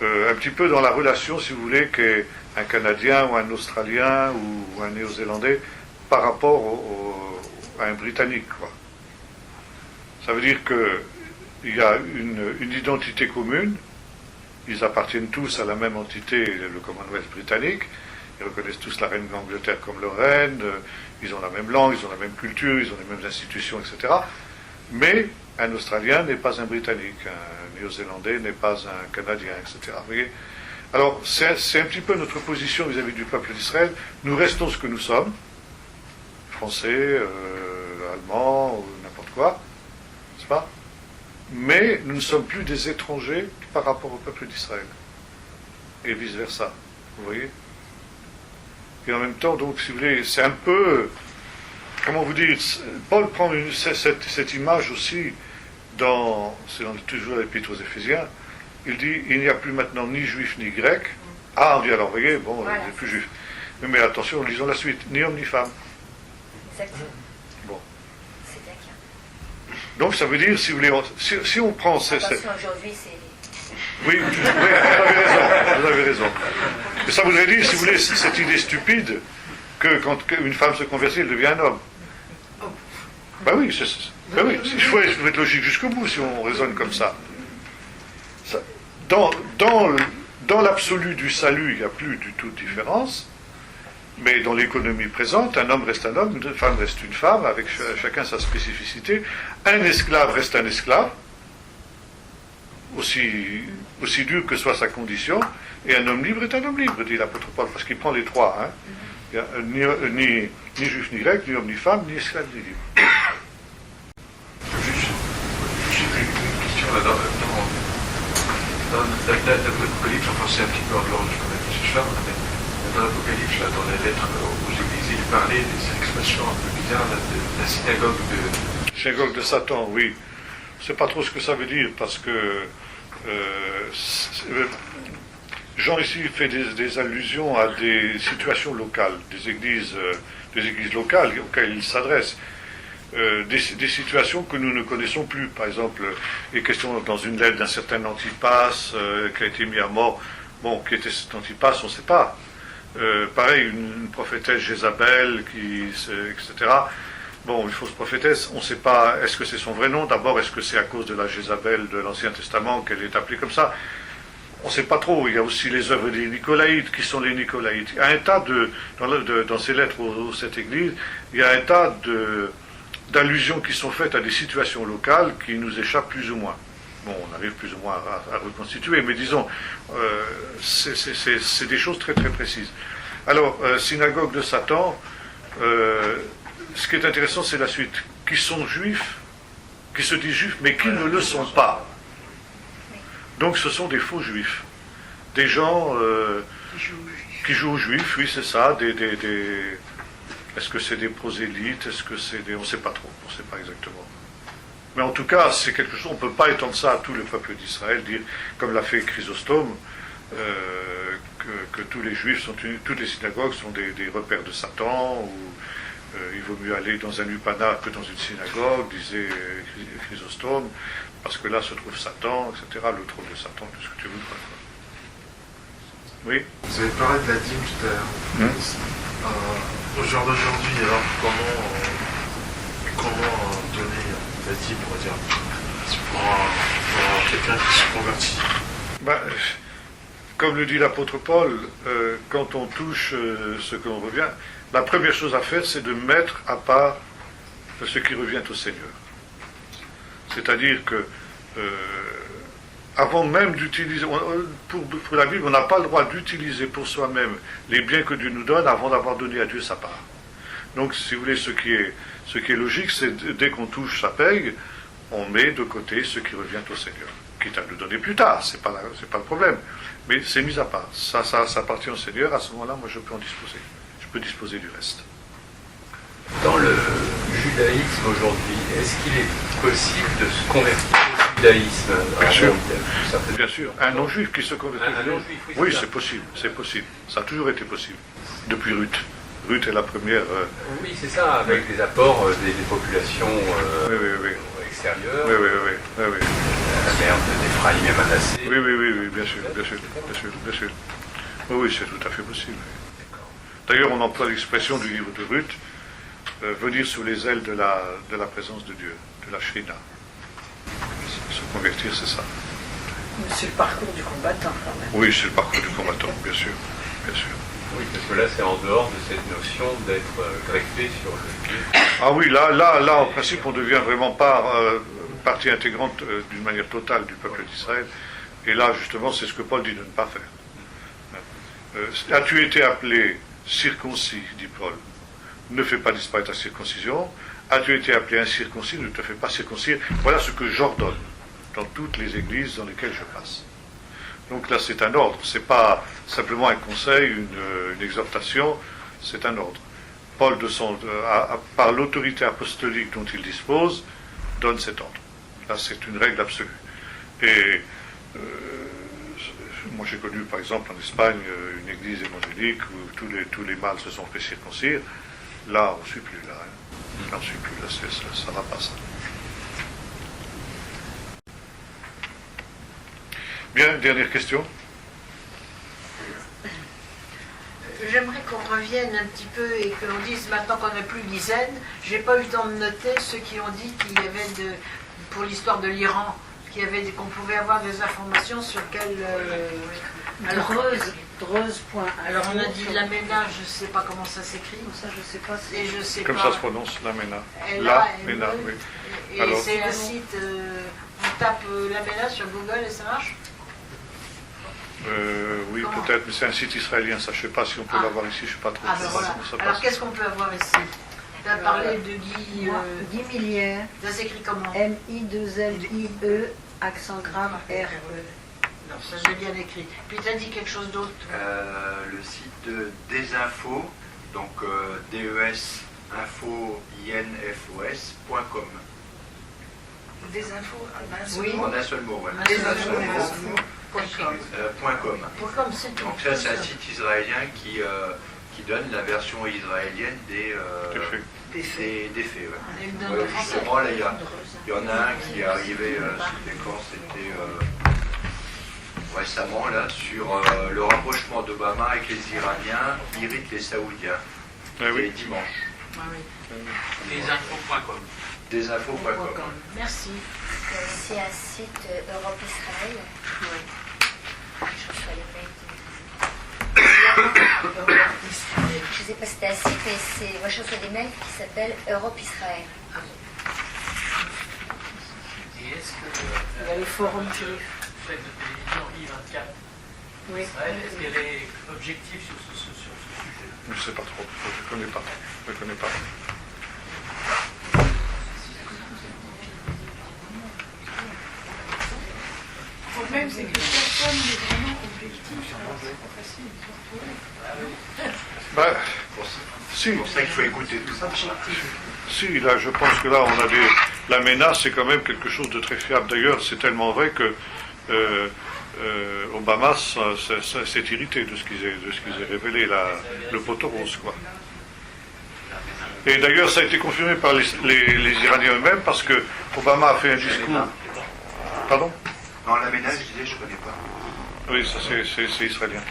un petit peu dans la relation, si vous voulez, qu'un Canadien ou un Australien ou un Néo-Zélandais par rapport à un Britannique, quoi. Ça veut dire qu'il y a une identité commune, ils appartiennent tous à la même entité, le Commonwealth britannique, ils reconnaissent tous la reine d'Angleterre comme leur reine, ils ont la même langue, ils ont la même culture, ils ont les mêmes institutions, etc. Mais un Australien n'est pas un Britannique, un Néo-Zélandais n'est pas un Canadien, etc. Vous voyez ? Alors, c'est un petit peu notre position vis-à-vis du peuple d'Israël. Nous restons ce que nous sommes, français, allemands, ou n'importe quoi, n'est-ce pas ? Mais nous ne sommes plus des étrangers par rapport au peuple d'Israël. Et vice-versa, vous voyez ? Et en même temps, donc, si vous voulez, c'est un peu... Comment vous dire, Paul prend cette image aussi toujours l'Épître aux Éphésiens. Il dit, il n'y a plus maintenant ni juif ni grec. Ah, on dit alors, vous voyez, bon, voilà, il n'y a plus juif. Mais attention, lisons la suite, ni homme ni femme. Exactement. Bon. C'est bien qu'il y a. Donc ça veut dire, si vous voulez, si on prend... Attention, aujourd'hui, c'est... Oui, vous avez raison. Mais ça voudrait dire, si vous voulez, cette idée stupide que quand une femme se convertit, elle devient un homme. Ben oui, il faut être logique jusqu'au bout si on raisonne comme ça. Dans l'absolu du salut, il n'y a plus du tout de différence, mais dans l'économie présente, un homme reste un homme, une femme reste une femme, avec chacun sa spécificité. Un esclave reste un esclave, aussi dur que soit sa condition, et un homme libre est un homme libre, dit l'apôtre Paul, parce qu'il prend les trois. Hein. Il n'y a ni juif ni grec, ni homme ni femme, ni esclave ni libre. J'ai une question là dans l'Apocalypse, enfin c'est un petit peu en dehors du connais ça, mais dans l'Apocalypse, là, dans les lettres aux églises, il parlait des expressions un peu bizarres de la synagogue de... Synagogue de Satan, oui. Je ne sais pas trop ce que ça veut dire, parce que Jean ici fait des allusions à des situations locales, des églises locales auxquelles il s'adresse. Des situations que nous ne connaissons plus. Par exemple, les questions dans une lettre d'un certain Antipas qui a été mis à mort. Bon, qui était cet Antipas, on ne sait pas. Pareil, une prophétesse Jézabel, etc. Bon, une fausse prophétesse, on ne sait pas, est-ce que c'est son vrai nom? D'abord, est-ce que c'est à cause de la Jézabel de l'Ancien Testament qu'elle est appelée comme ça? On ne sait pas trop. Il y a aussi les œuvres des Nicolaïtes. Qui sont les Nicolaïtes? Il y a un tas dans ces lettres aux sept églises, il y a un tas d'allusions qui sont faites à des situations locales qui nous échappent plus ou moins. Bon, on arrive plus ou moins à reconstituer, mais disons, c'est des choses très très précises. Alors, synagogue de Satan, ce qui est intéressant, c'est la suite. Qui sont juifs, qui se disent juifs, mais qui ne le sont pas. Donc ce sont des faux juifs. Des gens qui jouent aux juifs, oui, c'est ça, est-ce que c'est des prosélytes, est-ce que c'est des... On ne sait pas trop, on ne sait pas exactement. Mais en tout cas, c'est quelque chose, on ne peut pas étendre ça à tout le peuple d'Israël, dire, comme l'a fait Chrysostome, que tous les juifs, toutes les synagogues sont des repères de Satan, ou il vaut mieux aller dans un upana que dans une synagogue, disait Chrysostome, parce que là se trouve Satan, etc., le trône de Satan, tout ce que tu veux. Oui. Vous avez parlé de la dîme tout à l'heure. Au jour d'aujourd'hui, alors comment donner la dîme, on va dire, pour quelqu'un qui se convertit? Comme le dit l'apôtre Paul, quand on touche ce que l'on revient, la première chose à faire, c'est de mettre à part ce qui revient au Seigneur. C'est-à-dire que, avant même d'utiliser, pour la Bible, on n'a pas le droit d'utiliser pour soi-même les biens que Dieu nous donne avant d'avoir donné à Dieu sa part. Donc, si vous voulez, ce qui est logique, c'est dès qu'on touche sa paye, on met de côté ce qui revient au Seigneur. Quitte à le donner plus tard, c'est pas le problème. Mais c'est mis à part. Ça appartient au Seigneur. À ce moment-là, moi, je peux en disposer. Je peux disposer du reste. Dans le judaïsme aujourd'hui, est-ce qu'il est possible de se convertir au judaïsme? Bien sûr. Bien sûr. Un non-juif qui se convertit au judaïsme. Oui, c'est possible. C'est possible. Ça a toujours été possible. Depuis Ruth. Ruth est la première. Oui, c'est ça, avec des apports des populations extérieures. Oui. La mère d'Éphraïm et Manassé. Oui, bien sûr. Oui, c'est tout à fait possible. D'ailleurs, on emploie l'expression du livre de Ruth, venir sous les ailes de la présence de Dieu, de la Shrina. Se convertir, c'est ça. C'est le parcours du combattant, quand même. Oui, c'est le parcours du combattant, bien sûr. Oui, parce que là, c'est en dehors de cette notion d'être greffé sur le Dieu. Ah oui, là, en principe, on devient vraiment partie intégrante d'une manière totale du peuple d'Israël. Et là, justement, c'est ce que Paul dit de ne pas faire. As-tu été appelé circoncis, dit Paul, ne fais pas disparaître la circoncision. As-tu été appelé incirconcis, ne te fais pas circoncire. Voilà ce que j'ordonne dans toutes les églises dans lesquelles je passe. Donc là, c'est un ordre, c'est pas simplement un conseil, une exhortation, c'est un ordre. Paul, par l'autorité apostolique dont il dispose, donne cet ordre. Là, c'est une règle absolue. Et moi, j'ai connu, par exemple, en Espagne, une église évangélique où tous les mâles se sont fait circoncire. Là, on ne suit plus, là. Là, on ne suit plus, là, ça va pas, ça. Bien, dernière question. J'aimerais qu'on revienne un petit peu et qu'on dise, maintenant qu'on n'a plus dizaines, j'ai pas eu le temps de noter ceux qui ont dit qu'il y avait, pour l'histoire de l'Iran, qu'on pouvait avoir des informations sur quel... Dreuse. Alors on a dit l'Amena, je ne sais pas comment ça s'écrit. Ça, je sais pas. Et je sais comme pas. Ça se prononce, l'Amena. L'Amena, oui. Et alors, c'est un site, on tape l'Amena sur Google et ça marche? Oui, peut-être, mais c'est un site israélien, ça. Je ne sais pas si on peut l'avoir ici, je ne sais pas trop. Voilà. Alors qu'est-ce qu'on peut avoir ici? Tu as parlé de Guy Millière. Ça s'écrit comment? M-I-2-L-I-E, accent grave R-E. Non, ça j'ai bien écrit. Puis tu as dit quelque chose d'autre? Le site de Desinfo, donc desinfo.com. Des infos, oui. En un seul mot, voilà. .com, c'est tout. Donc ça, c'est un site israélien qui donne la version israélienne des faits. Ouais. Justement, là, il y en a un qui est arrivé, c'était récemment, là, sur le rapprochement d'Obama avec les Iraniens qui irritent les Saoudiens. C'est dimanche. Desinfo.com. Desinfo.com. Merci. Il y a aussi un site Europe Israël. Oui. Je reçois les mails. Je ne sais pas si c'est un site, mais moi je reçois des mails qui s'appellent Europe Israël. Et est-ce que il y a le forum juif. Chef de télévision I24 oui. Israël, est-ce qu'elle est objective sur ce sujet? Je ne sais pas trop, je ne connais pas. Le problème, c'est que personne n'est vraiment objectif. C'est pas facile. C'est pour ça qu'il faut écouter tout ça. Si, là, je pense que là, on a la menace, c'est quand même quelque chose de très fiable. D'ailleurs, c'est tellement vrai que Obama s'est irrité de ce qu'ils aient révélé, le poteau rose, quoi. Et d'ailleurs, ça a été confirmé par les Iraniens eux-mêmes, parce que Obama a fait un discours... Pardon? Non, la ménage, je ne connais pas. Oui, ça c'est israélien.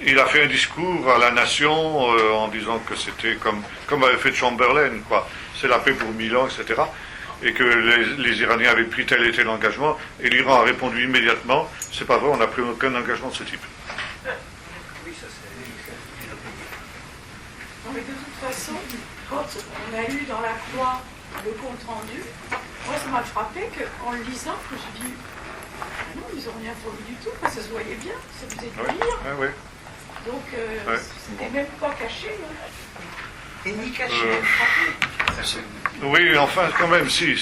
Il a fait un discours à la nation en disant que c'était comme avait fait Chamberlain, quoi. C'est la paix pour 1000 ans, etc. et que les Iraniens avaient pris tel et tel engagement, et l'Iran a répondu immédiatement, c'est pas vrai, on n'a pris aucun engagement de ce type. Non, mais de toute façon, quand on a lu dans la Croix le compte rendu, moi ça m'a frappé qu'en le lisant, je me suis dit, non, ils n'ont rien fourni du tout, ça se voyait bien, ça faisait du lire. Ouais. Donc, c'était même pas caché. Hein. Et ni caché, oui, enfin, quand même, si,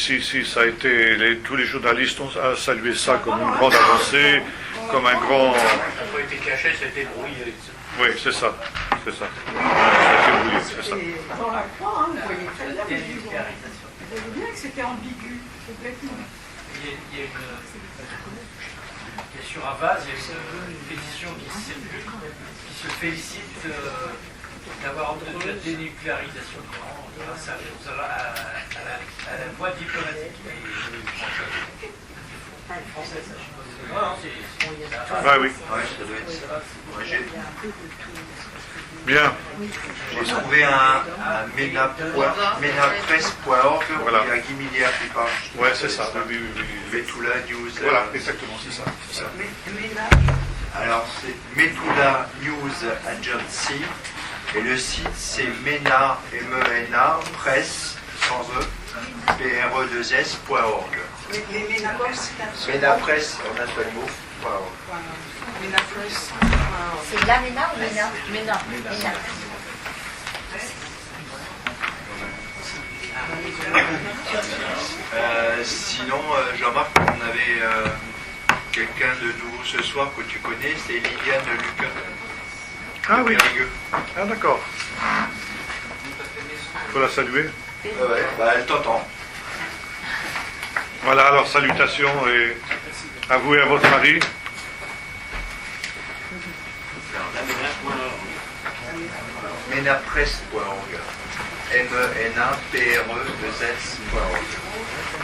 ça a été, tous les journalistes ont salué ça comme une grande avancée, comme un grand... Ça n'a pas été caché, ça a été brouillé. Oui, c'est ça. Ça a été brouillé, c'est ça. Dans la Croix, hein, vous voyez très bien, vous voyez bien que c'était ambigu, complètement. Il y a sur Avaz, il y a une pétition qui se félicite d'avoir obtenu la dénucléarisation de l'Iran grâce à la voie diplomatique. Française, ça, je suppose. Ah oui. Ça doit être ça. Bien. J'ai trouvé un menapresse.org, Voilà. il y a Guy Millière qui parle. Ouais, c'est ça. Oui. Metula News. Voilà, exactement, c'est ça. Alors, c'est Metula News Agency. Et le site, c'est MENA, MENA, presse, sans E, PRE2S.org. MENApresse, en un seul mot, .org. C'est la MENA ou MENA? MENA. Sinon, Jean-Marc, on avait quelqu'un de nouveau ce soir que tu connais, c'est Liliane Lucas. Ah oui. Ah d'accord. Il faut la saluer. Ouais, elle t'entend. Voilà, alors salutations et à vous et à votre mari. Menapresse.org. MENAPRE2S.org.